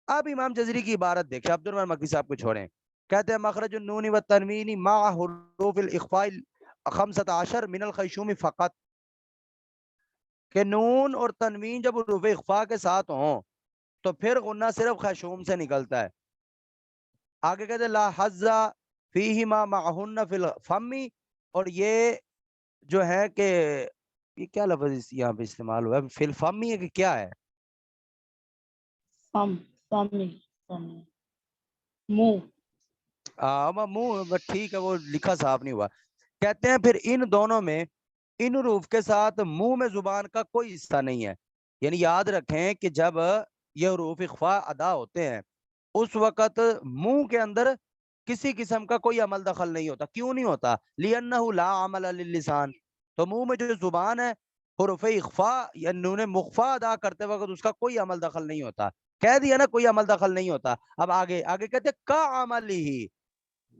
اب امام جزری کی عبارت دیکھیں، عبد الرحمن مکی صاحب کو چھوڑیں، کہتے ہیں مخرج النون والتنوین مع حروف الاخفاء 15 من الخیشوم فقط، کہ نون اور تنوین جب حروف اخفاء کے ساتھ ہوں تو پھر غنہ صرف خیشوم سے نکلتا ہے۔ آگے کہتے ہیں لا حظ فیہما معہن فی الفم، اور یہ جو ہے کہ یہ کیا لفظ یہاں پہ استعمال ہوا ہے، فی الفم ہے کہ کیا ہے؟ منہ ٹھیک ہے، وہ لکھا صاف نہیں ہوا۔ کہتے ہیں پھر ان دونوں میں، ان حروف کے ساتھ منہ میں زبان کا کوئی حصہ نہیں ہے، یعنی یاد رکھیں کہ جب یہ حروف اخفاء ادا ہوتے ہیں اس وقت منہ کے اندر کسی قسم کا کوئی عمل دخل نہیں ہوتا۔ کیوں نہیں ہوتا؟ لِأَنَّهُ لَا عَمَلَ لِلسان، تو منہ میں جو زبان ہے حروف اخفاء یا نون مخفا ادا کرتے وقت اس کا کوئی عمل دخل نہیں ہوتا۔ کہہ دیا نا کوئی عمل دخل نہیں ہوتا۔ اب آگے کہتے ہیں کا عمل ہی،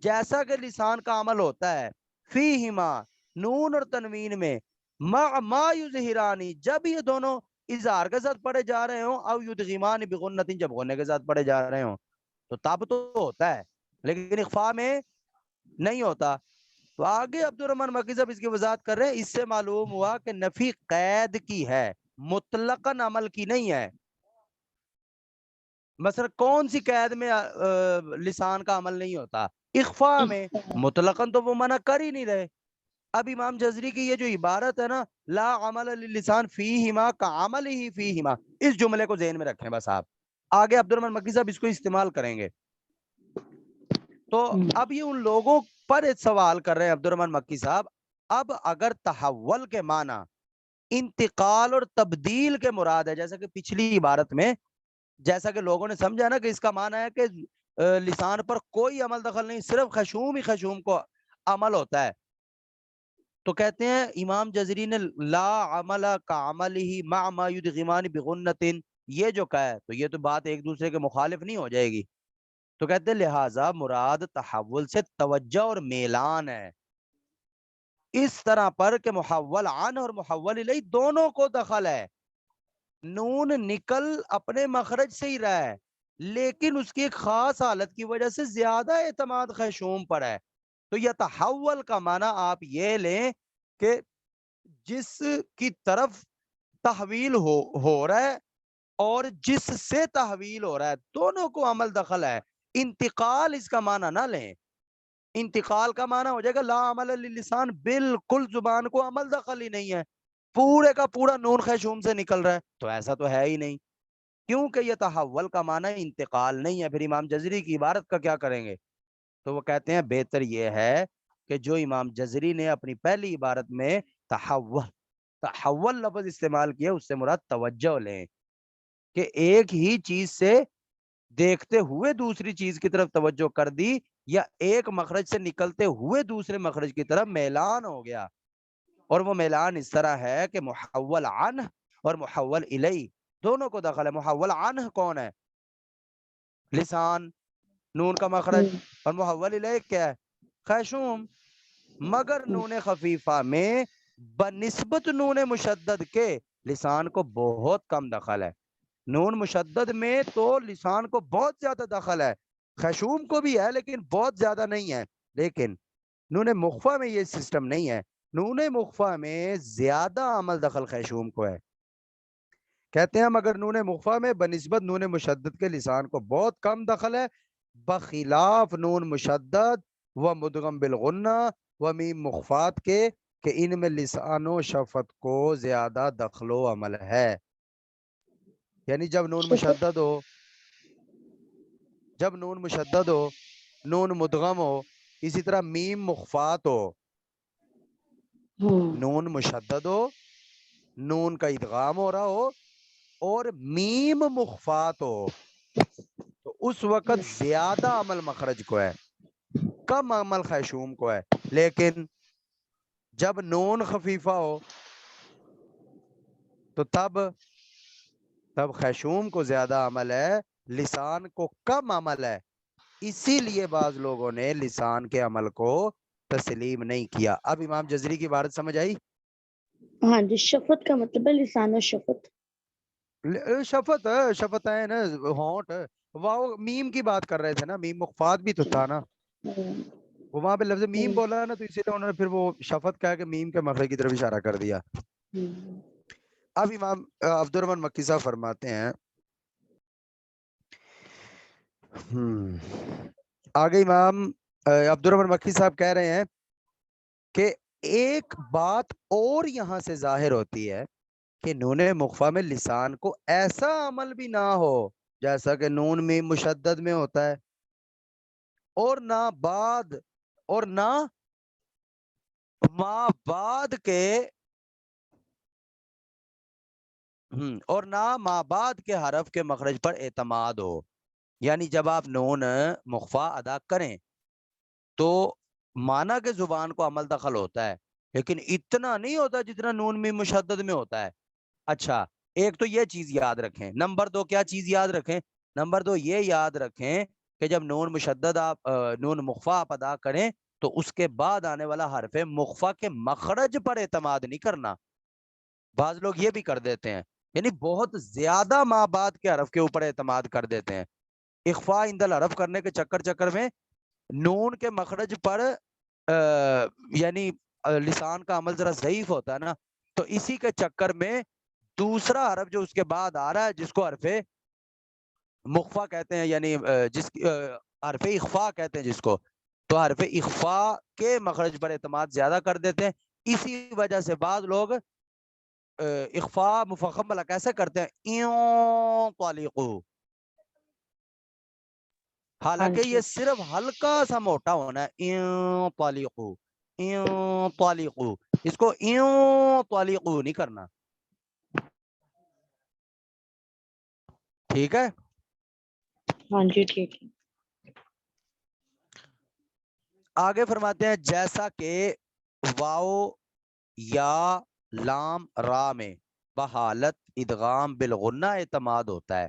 جیسا کہ لسان کا عمل ہوتا ہے، فیہما نون اور تنوین میں، ما یظہرانی جب یہ دونوں اظہار کے ساتھ پڑھے جا رہے ہوں، او یدغمان بغنت جب غنہ کے ساتھ پڑھے جا رہے ہوں، تو تب تو ہوتا ہے لیکن اخفاء میں نہیں ہوتا۔ تو آگے عبد الرحمن مکی صاحب اس کی وضاحت کر رہے ہیں، اس سے معلوم ہوا کہ نفی قید کی ہے، مطلقاً عمل کی نہیں ہے۔ مثلا کون سی قید میں لسان کا عمل نہیں ہوتا؟ اخفاء میں، مطلقاً تو وہ منع کر ہی نہیں رہے۔ اب امام جزری کی یہ جو عبارت ہے نا، لا عمل للسان فیہما کعمل ہی فیہما، اس جملے کو ذہن میں رکھیں بس آپ، آگے عبد الرحمن مکی صاحب اس کو استعمال کریں گے۔ تو اب یہ ان لوگوں پر ایک سوال کر رہے ہیں عبد الرحمن مکی صاحب، اب اگر تحول کے معنی انتقال اور تبدیل کے مراد ہے، جیسا کہ پچھلی عبارت میں جیسا کہ لوگوں نے سمجھا نا کہ اس کا معنی ہے کہ لسان پر کوئی عمل دخل نہیں، صرف خشوم ہی خشوم کو عمل ہوتا ہے، تو کہتے ہیں امام جزری نے لا عمل کا عمل ہی مع ما یدغمان بغنت، یہ جو کہا ہے تو یہ تو بات ایک دوسرے کے مخالف نہیں ہو جائے گی، تو کہتے ہیں لہٰذا مراد تحول سے توجہ اور میلان ہے، اس طرح پر کہ محول عن اور محول الیہ دونوں کو دخل ہے، نون نکل اپنے مخرج سے ہی رہا ہے لیکن اس کی ایک خاص حالت کی وجہ سے زیادہ اعتماد خیشوم پر ہے، تو یہ تحول کا معنی آپ یہ لیں کہ جس کی طرف تحویل ہو رہا ہے اور جس سے تحویل ہو رہا ہے دونوں کو عمل دخل ہے۔ انتقال اس کا معنی نہ لیں، انتقال کا معنی ہو جائے گا لا عمل للسان، بالکل زبان کو عمل دخل ہی نہیں ہے، پورے کا پورا نون خیشوم سے نکل رہا ہے، تو ایسا تو ہے ہی نہیں، کیونکہ یہ تحول کا معنی انتقال نہیں ہے۔ پھر امام جزری کی عبارت کا کیا کریں گے؟ تو وہ کہتے ہیں بہتر یہ ہے کہ جو امام جزری نے اپنی پہلی عبارت میں تحول لفظ استعمال کیا اس سے مراد توجہ لیں، کہ ایک ہی چیز سے دیکھتے ہوئے دوسری چیز کی طرف توجہ کر دی، یا ایک مخرج سے نکلتے ہوئے دوسرے مخرج کی طرف میلان ہو گیا، اور وہ میلان اس طرح ہے کہ محول عنہ اور محول الیہ دونوں کو دخل ہے۔ محول عنہ کون ہے؟ لسان، نون کا مخرج، اور محول الیہ کیا ہے؟ خیشوم، مگر نون خفیفہ میں بنسبت نون مشدد کے لسان کو بہت کم دخل ہے. نون مشدد میں تو لسان کو بہت زیادہ دخل ہے, خشوم کو بھی ہے لیکن بہت زیادہ نہیں ہے. لیکن نون مخفا میں یہ سسٹم نہیں ہے. نون مخفا میں زیادہ عمل دخل خشوم کو ہے. کہتے ہیں ہم اگر نون مخفا میں بنسبت نون مشدد کے لسان کو بہت کم دخل ہے, بخلاف نون مشدد و مدغم بالغنہ و میم مخفات کے, کہ ان میں لسان و شفت کو زیادہ دخل و عمل ہے. یعنی جب نون مشدد ہو, جب نون مشدد ہو, نون مدغم ہو, اسی طرح میم مخفات ہو, نون مشدد ہو, نون کا ادغام ہو رہا ہو اور میم مخفات ہو, تو اس وقت زیادہ عمل مخرج کو ہے, کم عمل خیشوم کو ہے. لیکن جب نون خفیفہ ہو تو تب خیشوم کو زیادہ عمل ہے, لسان کو کم عمل ہے. اسی لیے بعض لوگوں نے لسان کے عمل کو تسلیم نہیں کیا. اب امام جزری کی عبارت سمجھ آئی؟ ہاں جی, شفت کا مطلب ہے لسان و شفت. شفت شفت ہے نا, ہونٹ, واو میم کی بات کر رہے تھے نا, میم مخفات بھی تو تھا نا, وہ وہاں پہ لفظ میم بولا نا, تو اسی لیے انہوں نے پھر وہ شفت کہا کہ میم کے مخرج کی طرف اشارہ کر دیا. اب امام عبد الرحمن مکی صاحب فرماتے ہیں, آگے امام عبد الرحمن مکی صاحب کہہ رہے ہیں کہ ایک بات اور یہاں سے ظاہر ہوتی ہے کہ نون مخفا میں لسان کو ایسا عمل بھی نہ ہو جیسا کہ نون میں مشدد میں ہوتا ہے, اور نہ بعد اور نہ ما بعد کے اور نہ ما بعد کے حرف کے مخرج پر اعتماد ہو. یعنی جب آپ نون مخفا ادا کریں تو مانا کہ زبان کو عمل دخل ہوتا ہے, لیکن اتنا نہیں ہوتا جتنا نون میں مشدد میں ہوتا ہے. اچھا, ایک تو یہ چیز یاد رکھیں. نمبر 2 کیا چیز یاد رکھیں؟ نمبر 2 یہ یاد رکھیں کہ جب نون مشدد آپ نون مخفا آپ ادا کریں تو اس کے بعد آنے والا حرف مخفا کے مخرج پر اعتماد نہیں کرنا. بعض لوگ یہ بھی کر دیتے ہیں, یعنی بہت زیادہ ما بعد کے حرف کے اوپر اعتماد کر دیتے ہیں. اخفاء عند الحرف کرنے کے چکر میں نون کے مخرج پر یعنی لسان کا عمل ذرا ضعیف ہوتا ہے نا, تو اسی کے چکر میں دوسرا حرف جو اس کے بعد آ رہا ہے جس کو حرف مخفا کہتے ہیں, یعنی جس حرف اخفاء کہتے ہیں جس کو, تو حرف اخفاء کے مخرج پر اعتماد زیادہ کر دیتے ہیں. اسی وجہ سے بعض لوگ اخفاء مفخم والا کیسے کرتے ہیں, ایوں طالقو, حالانکہ یہ صرف ہلکا سا موٹا ہونا ہے, ایوں طالقو, ایوں طالقو, اس کو ایوں طالقو نہیں کرنا. ٹھیک ہے, ہاں جی ٹھیک ہے. آگے فرماتے ہیں جیسا کہ واو یا لام را میں بحالت ادغام بالغنہ اعتماد ہوتا ہے.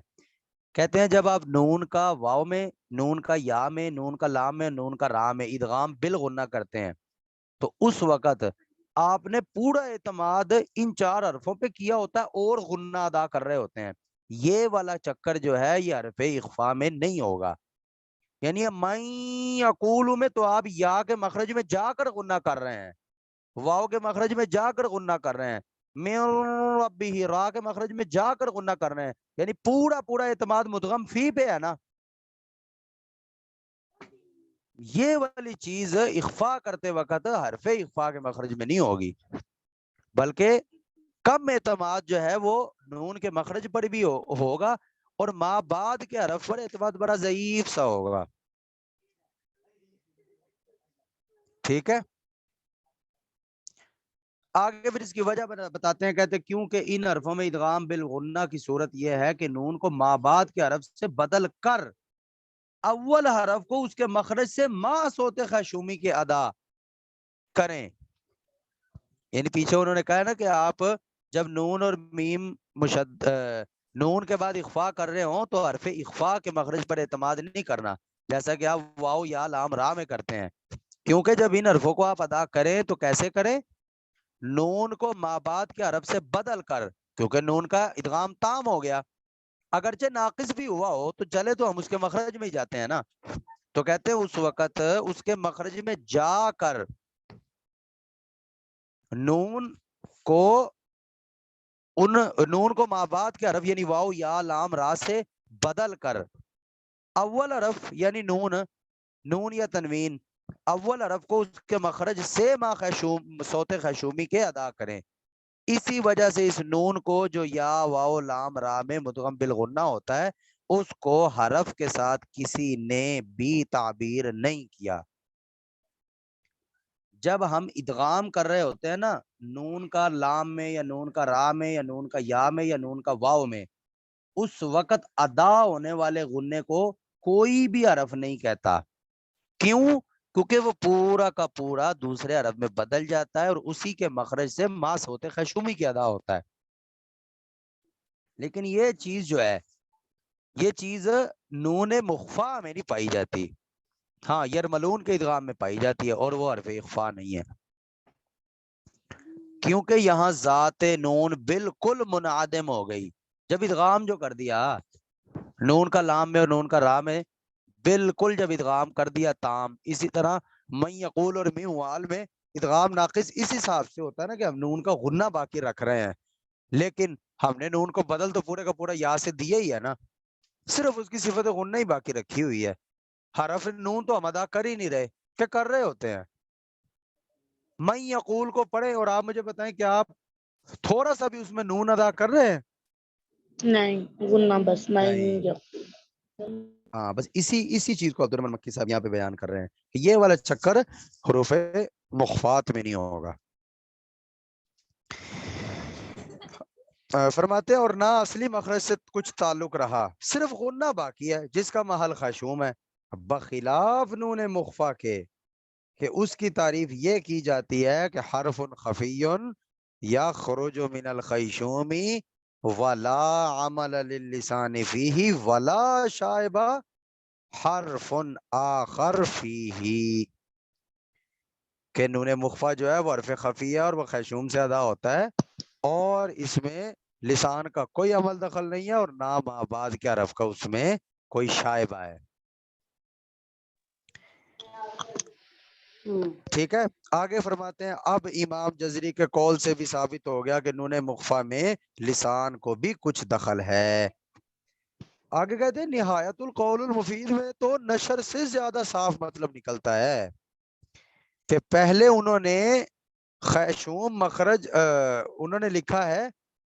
کہتے ہیں جب آپ نون کا واو میں, نون کا یا میں, نون کا لام میں, نون کا را میں ادغام بالغنہ کرتے ہیں تو اس وقت آپ نے پورا اعتماد ان 4 حرفوں پہ کیا ہوتا ہے اور غنہ ادا کر رہے ہوتے ہیں. یہ والا چکر جو ہے یہ حرف اخفاء میں نہیں ہوگا. یعنی میں یقول میں تو آپ یا کے مخرج میں جا کر غنہ کر رہے ہیں, واو کے مخرج میں جا کر غنہ کر رہے ہیں, من ربہ را کے مخرج میں جا کر غنہ کر رہے ہیں, یعنی پورا اعتماد مدغم فی پہ ہے نا. یہ والی چیز اخفاء کرتے وقت حرف اخفاء کے مخرج میں نہیں ہوگی, بلکہ کم اعتماد جو ہے وہ نون کے مخرج پر بھی ہوگا اور ما بعد کے حرف پر اعتماد بڑا ضعیف سا ہوگا. ٹھیک ہے, آگے پھر اس کی وجہ بتاتے ہیں. کہتے ہیں کیونکہ ان حرفوں میں ادغام بالغنہ کی صورت یہ ہے کہ نون کو ما بعد کے حرف سے بدل کر اول حرف کو اس کے مخرج سے ما صوت خشومی کے ادا کریں. یعنی پیچھے انہوں نے کہا نا کہ آپ جب نون اور میم نون کے بعد اخفاء کر رہے ہوں تو حرف اخفاء کے مخرج پر اعتماد نہیں کرنا جیسا کہ آپ واو یا لام را میں کرتے ہیں, کیونکہ جب ان حرفوں کو آپ ادا کریں تو کیسے کریں, نون کو ما بعد کے حرف سے بدل کر کیونکہ نون کا ادغام تام ہو گیا، اگرچہ ناقص بھی ہوا ہو تو چلے تو ہم اس کے مخرج میں ہی جاتے ہیں نا، تو کہتے ہیں اس وقت اس کے مخرج میں جا کر نون کو نون کو ما بعد کے حرف یعنی واو یا لام را سے بدل کر اول حرف یعنی نون یا تنوین اول حرف کو اس کے مخرج سے ما خیشوم صوت خیشومی کے ادا کریں. اسی وجہ سے اس نون کو جو یا واو لام را میں مدغم بالغنہ ہوتا ہے اس کو حرف کے ساتھ کسی نے بھی تعبیر نہیں کیا. جب ہم ادغام کر رہے ہوتے ہیں نا نون کا لام میں یا نون کا را میں یا نون کا یا میں یا نون کا واو میں، اس وقت ادا ہونے والے غنے کو کوئی بھی حرف نہیں کہتا. کیوں؟ کیونکہ وہ پورا کا پورا دوسرے حرف میں بدل جاتا ہے اور اسی کے مخرج سے ما صوت خیشومی کی ادا ہوتا ہے. لیکن یہ چیز جو ہے یہ چیز نون مخفا میں نہیں پائی جاتی، ہاں یرملون کے ادغام میں پائی جاتی ہے اور وہ حرف اخفا نہیں ہے، کیونکہ یہاں ذات نون بالکل منعدم ہو گئی. جب ادغام جو کر دیا نون کا لام میں اور نون کا را میں بالکل جب ادغام کر دیا تام. اسی طرح من یقول اور می وال میں ادغام ناقص اس حساب سے ہوتا ہے نا کہ ہم نون کا غنہ باقی رکھ رہے ہیں، لیکن ہم نے نون کو بدل تو پورے کا پورا یا سے دیا ہی ہے نا، صرف اس کی صفت غنہ ہی باقی رکھی ہوئی ہے. حرف نون تو ہم ادا کر ہی نہیں رہے کہ کر رہے ہوتے ہیں. من یقول کو پڑھیں اور آپ مجھے بتائیں کہ آپ تھوڑا سا بھی اس میں نون ادا کر رہے ہیں؟ نہیں، غنہ بس نہیں. ہاں بس اسی چیز کو عبدالرحمن مکی صاحب یہاں پہ بیان کر رہے ہیں کہ یہ والا چکر حروف مخفات میں نہیں ہوگا. فرماتے ہیں اور نہ اصلی مخرج سے کچھ تعلق رہا، صرف غنہ باقی ہے جس کا محل خشوم ہے، بخلاف نون مخفا کے کہ اس کی تعریف یہ کی جاتی ہے کہ حرف خفی یا خروج من الخیشوم ولا عمل للسان فیہ ولا شائبہ حرف آخر فیہ، کہ نون مخفا جو ہے وہ حرف خفی ہے اور وہ خیشوم سے ادا ہوتا ہے اور اس میں لسان کا کوئی عمل دخل نہیں ہے اور نہ ما بعد کے حرف کا اس میں کوئی شائبہ ہے. ٹھیک ہے. آگے فرماتے ہیں اب امام جزری کے قول سے بھی ثابت ہو گیا کہ نون مخفا میں لسان کو بھی کچھ دخل ہے. آگے کہتے ہیں نہایت القول المفید میں تو نشر سے زیادہ صاف مطلب نکلتا ہے کہ پہلے انہوں نے خیشوم مخرج انہوں نے لکھا ہے،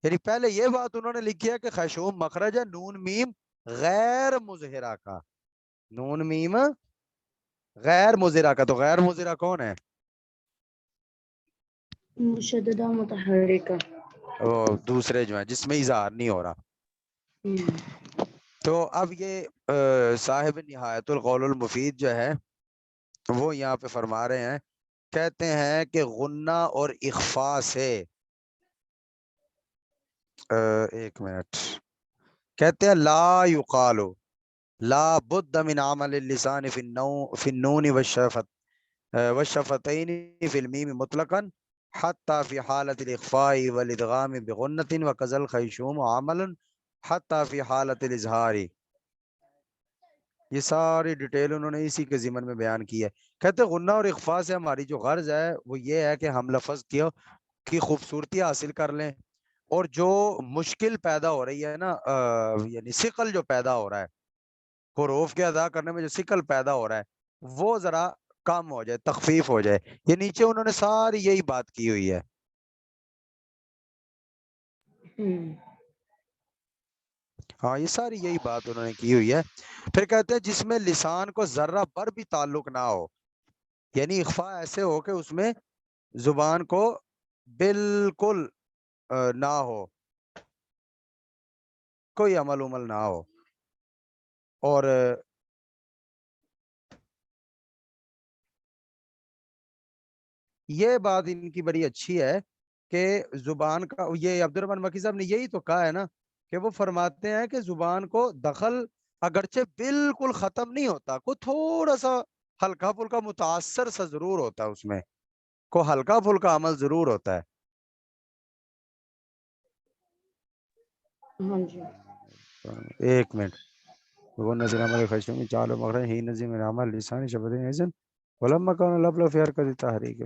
یعنی پہلے یہ بات انہوں نے لکھی ہے کہ خیشوم مخرج ہے نون میم غیر مظہرہ کا، نون میم غیر مظہرہ کا. تو غیر مظہرہ کون ہے؟ مشددہ متحرکہ، دوسرے جو ہیں جس میں اظہار نہیں ہو رہا. تو اب یہ صاحب نہایت القول المفید جو ہے وہ یہاں پہ فرما رہے ہیں، کہتے ہیں کہ غنہ اور اخفا سے ایک منٹ، کہتے ہیں لا یقال لا بد من عمل اللسان فی النون والشفتین فی المیم مطلقا حتی فی حالت الاخفاء والادغام بغنۃ وکذا الخیشوم عمل حتی فی حالت الاظہار. یہ ساری ڈیٹیل انہوں نے اسی کے ضمن میں بیان کی ہے. کہتے غنہ اور اخفاء سے ہماری جو غرض ہے وہ یہ ہے کہ ہم لفظ کی خوبصورتی حاصل کر لیں اور جو مشکل پیدا ہو رہی ہے نا یعنی ثقل جو پیدا ہو رہا ہے حروف کے ادا کرنے میں جو ثقل پیدا ہو رہا ہے وہ ذرا کم ہو جائے، تخفیف ہو جائے. یہ نیچے انہوں نے ساری یہی بات کی ہوئی ہے. ہاں یہ ساری یہی بات انہوں نے کی ہوئی ہے. پھر کہتے ہیں جس میں لسان کو ذرہ پر بھی تعلق نہ ہو، یعنی اخفاء ایسے ہو کہ اس میں زبان کو بالکل نہ ہو، کوئی عمل نہ ہو. اور یہ بات ان کی بڑی اچھی ہے کہ زبان کا، یہ عبدالرحمن مکی صاحب نے یہی تو کہا ہے نا کہ وہ فرماتے ہیں کہ زبان کو دخل اگرچہ بالکل ختم نہیں ہوتا، کوئی تھوڑا سا ہلکا پھلکا متاثر سا ضرور ہوتا ہے، اس میں کو ہلکا پھلکا عمل ضرور ہوتا ہے. ہاں جی ایک منٹ بغن نظر عمل خشمی چالو مخرج ہی نظر عمل لسانی شفتین ایزن ولما کان لفظ فی حرکت تحریک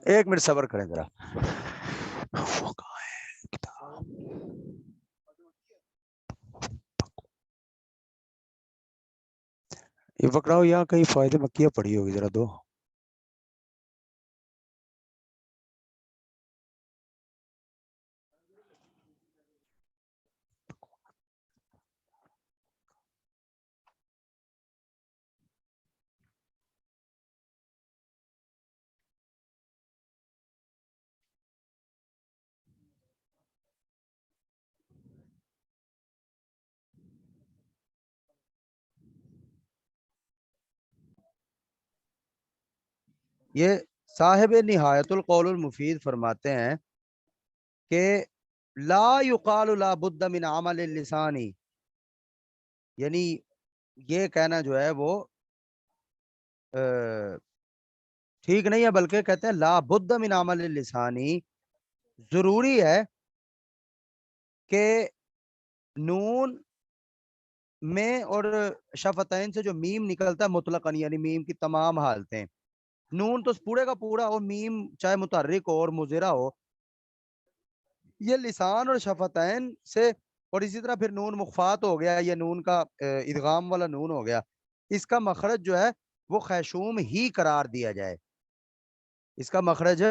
ایک منٹ صبر کریں ذرا وہ کہاں ہے کتاب یہ پکڑاؤ یہاں کہیں فائدے مکیہ پڑی ہوگی ذرا دو یہ صاحب نہایت القول المفید فرماتے ہیں کہ لا یقال لا بد من عمل اللسانی، یعنی یہ کہنا جو ہے وہ ٹھیک نہیں ہے، بلکہ کہتے ہیں لا بد من عمل اللسانی، ضروری ہے کہ نون میں اور شفتین سے جو میم نکلتا ہے مطلقاً، یعنی میم کی تمام حالتیں، نون تو پورے کا پورا اور میم چاہے متحرک ہو اور مضرہ ہو، یہ لسان اور شفتین سے، اور اسی طرح پھر نون مخفات ہو گیا، یہ نون کا ادغام والا نون ہو گیا، اس کا مخرج جو ہے وہ خیشوم ہی قرار دیا جائے، اس کا مخرج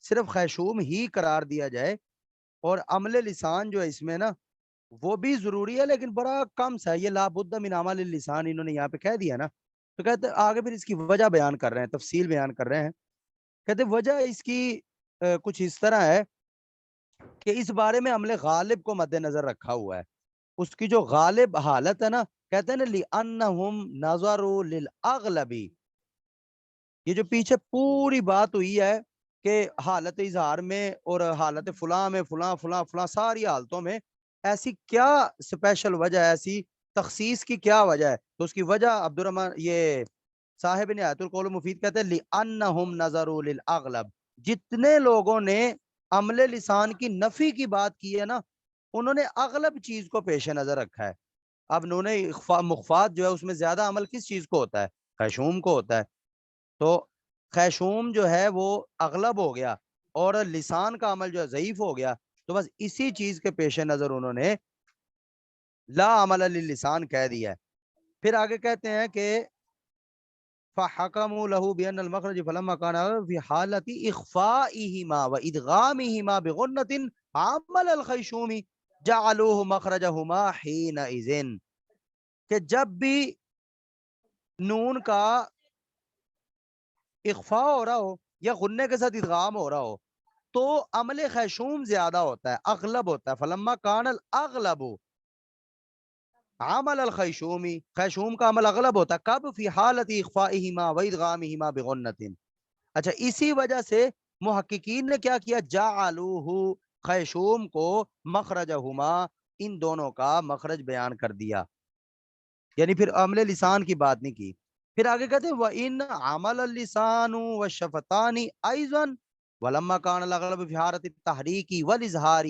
صرف خیشوم ہی قرار دیا جائے، اور عمل لسان جو ہے اس میں نا وہ بھی ضروری ہے، لیکن بڑا کم سا ہے، یہ لا بد من عمل اللسان انہوں نے یہاں پہ کہہ دیا نا، تو کہتے آگے پھر اس کی وجہ بیان کر رہے ہیں، تفصیل بیان کر رہے ہیں، کہتے وجہ اس کی کچھ اس طرح ہے کہ اس بارے میں عمل غالب کو مد نظر رکھا ہوا ہے، اس کی جو غالب حالت ہے نا، کہتے ہیں نا لِأَنَّهُمْ نَظَرُوا لِلْأَغْلَبِ، یہ جو پیچھے پوری بات ہوئی ہے کہ حالت اظہار میں اور حالت فلاں میں فلاں فلاں فلاں ساری حالتوں میں ایسی کیا سپیشل وجہ ہے، ایسی تخصیص کی کیا وجہ ہے، تو اس کی وجہ عبدالرحمن یہ صاحب نہایت القول مفید کہتے ہیں لِأَنَّهُمْ نَظَرُوا لِلْأَغْلَبِ، جتنے لوگوں نے عمل لسان کی نفی کی بات کی ہے نا، انہوں نے اغلب چیز کو پیش نظر رکھا ہے، اب انہوں نے مخفات جو ہے اس میں زیادہ عمل کس چیز کو ہوتا ہے، خیشوم کو ہوتا ہے، تو خیشوم جو ہے وہ اغلب ہو گیا اور لسان کا عمل جو ہے ضعیف ہو گیا، تو بس اسی چیز کے پیش نظر انہوں نے لا عمل للسان کہہ دیا ہے۔ پھر آگے کہتے ہیں کہ فَحَكَمُوا لَهُ بِأَنَّ الْمَخْرَجِ فَلَمَّا كَانَ فِي حَالَةِ إِخْفَائِهِمَا وَإِدْغَامِهِمَا بِغُنَّةٍ عَمَلَ الْخَيْشُومِ جَعَلُوهُ مَخْرَجَهُمَا حِينَئِذٍ، کہ جب بھی نون کا اخفاء ہو رہا ہو یا غنے کے ساتھ ادغام ہو رہا ہو تو عمل خیشوم زیادہ ہوتا ہے، اغلب ہوتا ہے، فلما کان الاغلب عمل الخیشومی، خیشوم کا عمل اغلب ہوتا ہے، کب فی حالت اخفائہما و ادغامہما بغنۃ، اچھا اسی وجہ سے محققین نے کیا کیا، جعلوہ، خیشوم کو مخرجہما، ان دونوں کا مخرج بیان کر دیا، یعنی پھر عمل لسان کی بات نہیں کی، پھر آگے کہتے ہیں وَإِنْ عَمَلَ اللِّسَانُ وَالشَّفَتَانِ أَيْضًا وَلَمَّا كَانَ الْأَغْلَبُ فِي حَالَةِ التَّحْرِيكِ وَالْإِظْهَارِ،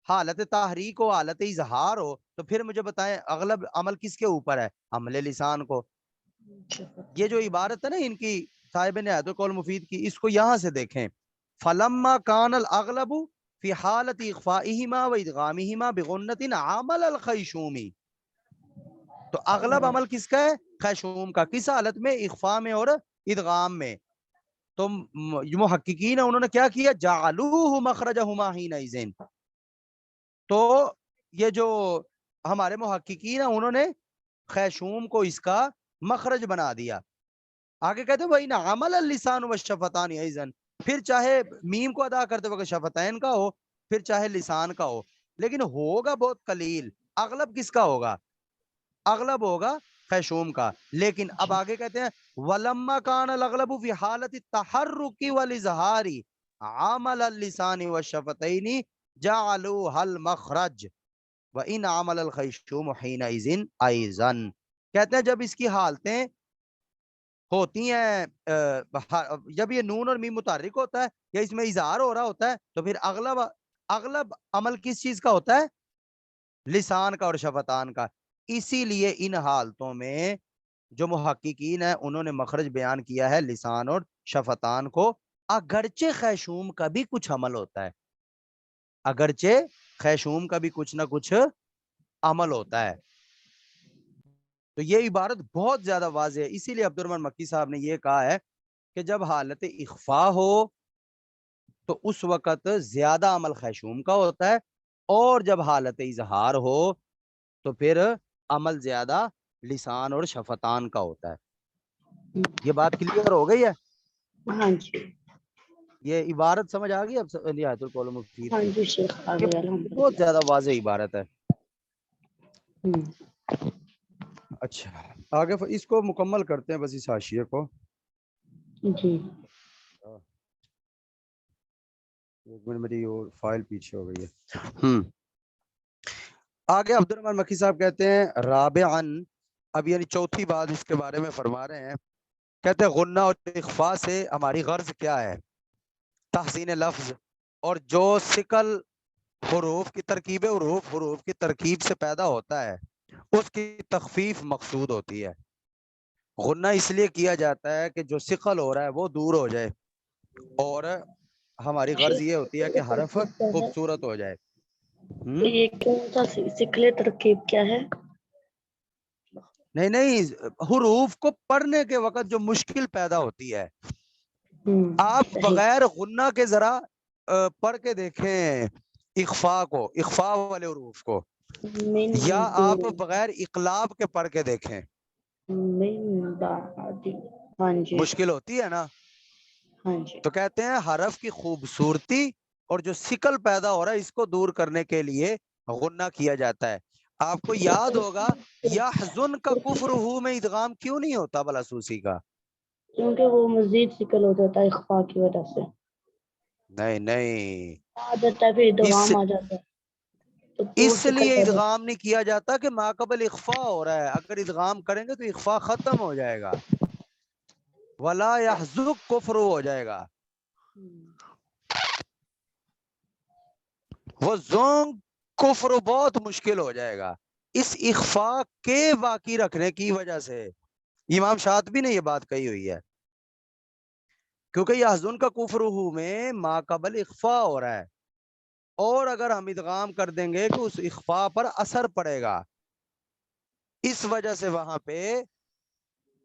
حالت تحریک ہو حالت اظہار ہو تو پھر مجھے بتائیں اغلب عمل کس کے اوپر ہے، عمل لسان کو، یہ جو عبارت ہے نا ان کی صاحب نہایت القول مفید کی، اس کو یہاں سے دیکھیں، فَلَمَّا كَانَ الْأَغْلَبُ فِي حَالَةِ إِخْفَائِهِمَا وَإِدْغَامِهِمَا بِغُنَّةٍ عَمَلَ الْخَيْشُومِ، تو اغلب عمل کس کا ہے، خیشوم کا، کس حالت میں، اخفاء میں اور ادغام میں، تو محققین انہوں نے کیا کیا، جعلوہ مخرجہما حینئذ، تو یہ جو ہمارے محققین ہیں انہوں نے خیشوم کو اس کا مخرج بنا دیا، آگے کہتے ہیں وَإِنْ عَمَلَ اللِّسَانُ وَالشَّفَتَانِ أَيْضًا، پھر چاہے میم کو ادا کرتے وقت شفتین کا ہو، پھر چاہے لسان کا ہو، لیکن ہوگا بہت قلیل، اغلب کس کا ہوگا، اغلب ہوگا خیشوم کا، لیکن اب آگے کہتے ہیں وَلَمَّا كَانَ الْأَغْلَبُ فِي حَالَةِ التَّحَرُّكِ وَالْإِظْهَارِ عَمَلَ اللِّسَانِ وَالشَّفَتَيْنِ جَعَلُوهَا الْمَخْرَجَ، وَإِنْ عَمَلَ الْخَيْشُومُ حِينَئِذٍ أَيْضًا، کہتے ہیں جب اس کی حالتیں ہوتی ہیں جب یہ نون اور میم متحرک ہوتا ہے یا اس میں اظہار ہو رہا ہوتا ہے تو پھر اغلب عمل کس چیز کا ہوتا ہے؟ لسان کا اور شفتان کا. اسی لیے ان حالتوں میں جو محققین ہیں انہوں نے مخرج بیان کیا ہے لسان اور شفتان کو، اگرچہ خیشوم کا بھی کچھ عمل ہوتا ہے، اگرچہ خیشوم کا بھی کچھ نہ کچھ عمل ہوتا ہے. تو یہ عبارت بہت زیادہ واضح ہے، اسی لیے عبد الرحمن مکی صاحب نے یہ کہا ہے کہ جب حالت اخفاء ہو تو اس وقت زیادہ عمل خیشوم کا ہوتا ہے، اور جب حالت اظہار ہو تو پھر عمل زیادہ لسان اور شفتان کا ہوتا ہے. یہ بات کلیئر ہو گئی ہے؟ ہاں جی یہ عبارت سمجھ آ گئی اب نہایت القول مفید ہاں کی؟ جی شیخ آ یہ گیا بہت الحمدللہ. زیادہ واضح عبارت ہے. اچھا آگے اس کو مکمل کرتے ہیں بس اس حاشیے کو. جی ایک منٹ میری اور فائل پیچھے ہو گئی ہے. آگے عبد الرحمن مکی صاحب کہتے ہیں رابعاً، اب یعنی چوتھی بات اس کے بارے میں فرما رہے ہیں. کہتے ہیں غنہ اور اخفاء سے ہماری غرض کیا ہے؟ تحسین لفظ، اور جو ثقل حروف کی ترکیب سے پیدا ہوتا ہے اس کی تخفیف مقصود ہوتی ہے. غنہ اس لیے کیا جاتا ہے کہ جو ثقل ہو رہا ہے وہ دور ہو جائے، اور ہماری غرض یہ ہوتی ہے کہ حرف خوبصورت ہو جائے. یہ کون سا سکلے ترکیب کیا ہے؟ نہیں حروف کو پڑھنے کے وقت جو مشکل پیدا ہوتی ہے، آپ صحیح. بغیر غنہ کے ذرا پڑھ کے دیکھیں اخفاء کو، اخفاء والے حروف کو، من یا آپ دون بغیر اقلاب کے پڑھ کے دیکھیں، من بعد. ہاں جی مشکل ہوتی ہے نا. ہاں جی تو کہتے ہیں حرف کی خوبصورتی اور جو سکل پیدا ہو رہا ہے اس کو دور کرنے کے لیے غنہ کیا جاتا ہے. آپ کو یاد ہوگا یحزن کا کفر ہو میں ادغام کیوں نہیں ہوتا بلا سوسی کا؟ کیونکہ وہ مزید سکل ہو جاتا ہے اخفاء کی وجہ سے. نہیں آ جاتا ہے پھر ادغام آ جاتا ہے تو دور اس سکل لیے پیدا. ادغام نہیں کیا جاتا کہ ماقبل اخفاء ہو رہا ہے، اگر ادغام کریں گے تو اخفاء ختم ہو جائے گا، ولا یحزک کفر ہو جائے گا، وہ زونگ کفر بہت مشکل ہو جائے گا. اس اخفاء کے باقی رکھنے کی وجہ سے امام شاطبی نے یہ بات کہی ہوئی ہے، کیونکہ یحزن کا کفر میں ما قبل اخفاء ہو رہا ہے، اور اگر ہم ادغام کر دیں گے تو اس اخفاء پر اثر پڑے گا، اس وجہ سے وہاں پہ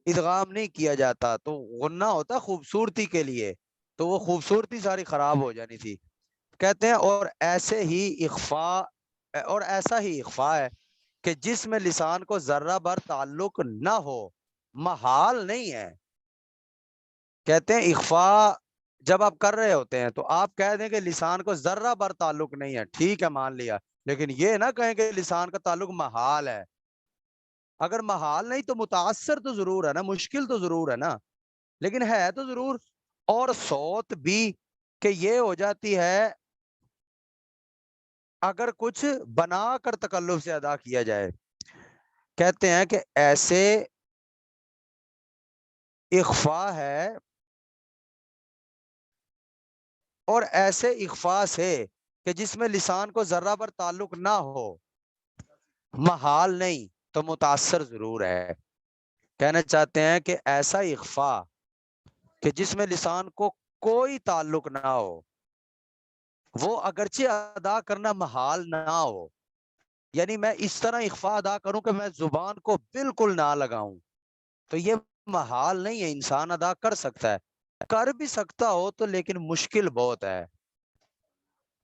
ادغام نہیں کیا جاتا. تو غنہ ہوتا خوبصورتی کے لیے، تو وہ خوبصورتی ساری خراب ہو جانی تھی. کہتے ہیں اور ایسا ہی اخفاء ہے کہ جس میں لسان کو ذرہ بر تعلق نہ ہو، محال نہیں ہے. کہتے ہیں اخفاء جب آپ کر رہے ہوتے ہیں تو آپ کہہ دیں کہ لسان کو ذرہ بر تعلق نہیں ہے، ٹھیک ہے مان لیا، لیکن یہ نہ کہیں کہ لسان کا تعلق محال ہے. اگر محال نہیں تو متاثر تو ضرور ہے نا، مشکل تو ضرور ہے نا، لیکن ہے تو ضرور. اور صوت بھی کہ یہ ہو جاتی ہے اگر کچھ بنا کر تکلف سے ادا کیا جائے. کہتے ہیں کہ ایسے اخفاء ہے، اور ایسے اخفاء سے کہ جس میں لسان کو ذرہ پر تعلق نہ ہو، محال نہیں تو متاثر ضرور ہے. کہنا چاہتے ہیں کہ ایسا اخفاء کہ جس میں لسان کو کوئی تعلق نہ ہو، وہ اگرچہ ادا کرنا محال نہ ہو، یعنی میں اس طرح اخفاء ادا کروں کہ میں زبان کو بالکل نہ لگاؤں، تو یہ محال نہیں ہے، انسان ادا کر سکتا ہے، کر بھی سکتا ہو تو لیکن مشکل بہت ہے.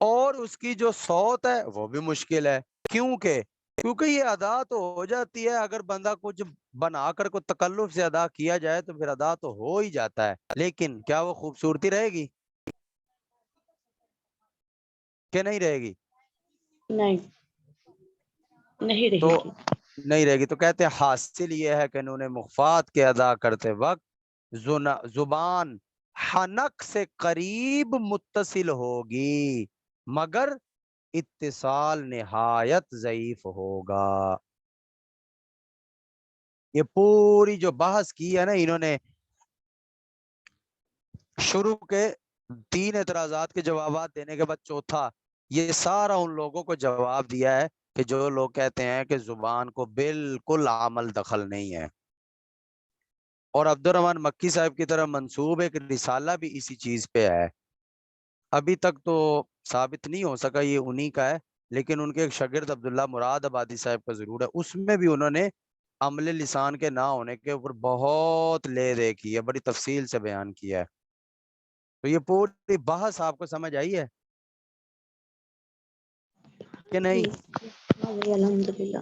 اور اس کی جو صوت ہے وہ بھی مشکل ہے. کیونکہ یہ ادا تو ہو جاتی ہے، اگر بندہ کچھ بنا کر کو تکلف سے ادا کیا جائے تو پھر ادا تو ہو ہی جاتا ہے، لیکن کیا وہ خوبصورتی رہے گی کہ نہیں رہے گی؟ نہیں رہے تو گی. نہیں رہے گی. تو کہتے ہیں حاصل یہ ہے کہ انہوں نے مخفات کے ادا کرتے وقت زبان حنک سے قریب متصل ہوگی، مگر اتصال نہایت ضعیف ہوگا. یہ پوری جو بحث کی ہے نا انہوں نے شروع کے 3 اعتراضات کے جوابات دینے کے بعد چوتھا یہ سارا ان لوگوں کو جواب دیا ہے کہ جو لوگ کہتے ہیں کہ زبان کو بالکل عمل دخل نہیں ہے. اور عبد الرحمن مکی صاحب کی طرف منسوب ایک رسالہ بھی اسی چیز پہ ہے. ابھی تک تو ثابت نہیں ہو سکا یہ انہی کا ہے، لیکن ان کے ایک شاگرد عبداللہ مراد آبادی صاحب کا ضرور ہے. اس میں بھی انہوں نے عمل لسان کے نہ ہونے کے اوپر بہت لے دے کی ہے، بڑی تفصیل سے بیان کیا ہے. تو یہ پوری بحث آپ کو سمجھ آئی ہے کہ نہیں؟ الحمدللہ.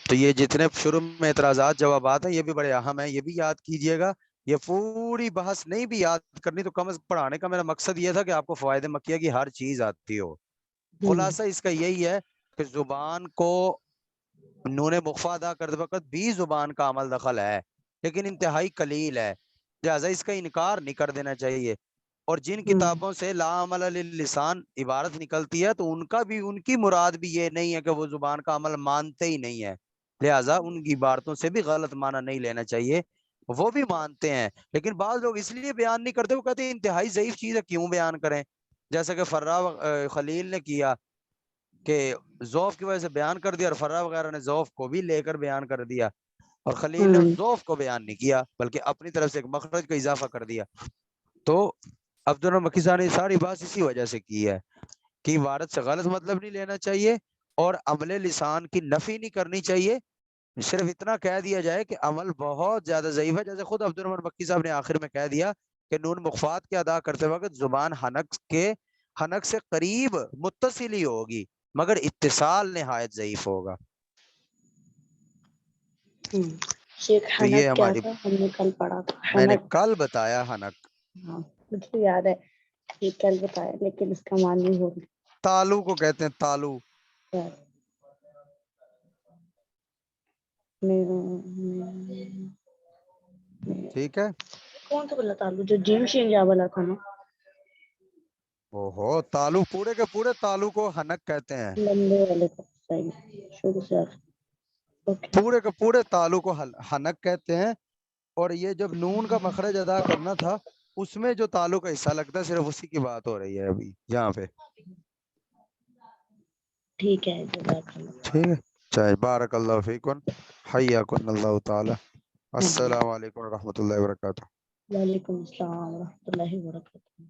تو یہ جتنے شروع میں اعتراضات جوابات ہیں یہ بھی بڑے اہم ہیں، یہ بھی یاد کیجئے گا. یہ پوری بحث نہیں بھی یاد کرنی تو کم از پڑھانے کا میرا مقصد یہ تھا کہ آپ کو فوائد مکیہ کی ہر چیز آتی ہو. خلاصہ اس کا یہی ہے کہ زبان کو نون مخفا ادا کرتے وقت بھی زبان کا عمل دخل ہے، لیکن انتہائی قلیل ہے، لہٰذا اس کا انکار نہیں کر دینا چاہیے. اور جن کتابوں سے لا عمل للسان عبارت نکلتی ہے تو ان کا بھی ان کی مراد بھی یہ نہیں ہے کہ وہ زبان کا عمل مانتے ہی نہیں ہے، لہٰذا ان کی عبارتوں سے بھی غلط معنی نہیں لینا چاہیے. وہ بھی مانتے ہیں لیکن بعض لوگ اس لیے بیان نہیں کرتے، وہ کہتے ہیں انتہائی ضعیف چیز ہے کیوں بیان کریں، جیسا کہ فرا خلیل نے کیا کہ ذوف کی وجہ سے بیان کر دیا، اور فرا وغیرہ نے ذوف کو بھی لے کر بیان کر دیا، اور خلیل نے ذوف کو بیان نہیں کیا بلکہ اپنی طرف سے ایک مخرج کا اضافہ کر دیا. تو عبد الرحمن مکی صاحب نے ساری بات اسی وجہ سے کی ہے کہ عبارت سے غلط مطلب نہیں لینا چاہیے اور عمل لسان کی نفی نہیں کرنی چاہیے. صرف اتنا کہہ دیا جائے کہ عمل بہت زیادہ ضعیف ہے، جیسے خود عبد الرحمن مکی صاحب نے آخر میں کہہ دیا کہ نون مخفات کے ادا کرتے وقت زبان حنک سے قریب متصل ہی ہوگی مگر اتصال نہایت ضعیف ہوگا. شیخ تو یہ حنک کیا ہماری تھا ہم نے کل پڑھا تھا، میں نے حنک. کل بتایا حنک ہاں مجھے یاد ہے یہ کل بتایا، لیکن اس کا معنی ہو تالو کو کہتے ہیں تالو. ٹھیک ہے، کون سا بلا تالو جو جیم شین جا والا تھا نا؟ اوہو تالو پورے کے پورے تالو کو حنک کہتے ہیں، لمبے والے کا صحیح شروع سے آخر. پورے کے پورے تالو کو حنک کہتے ہیں. اور یہ جب نون کا مخرج ادا کرنا تھا اس میں جو تالو کا حصہ لگتا ہے صرف اسی کی بات ہو رہی ہے ابھی یہاں پہ. ٹھیک ہے جزاک اللہ. ٹھیک ہے چاہے بارک اللہ فیکم حیاکم اللہ تعالی. السلام علیکم ورحمۃ اللہ وبرکاتہ. وعلیکم السلام ورحمۃ اللہ وبرکاتہ.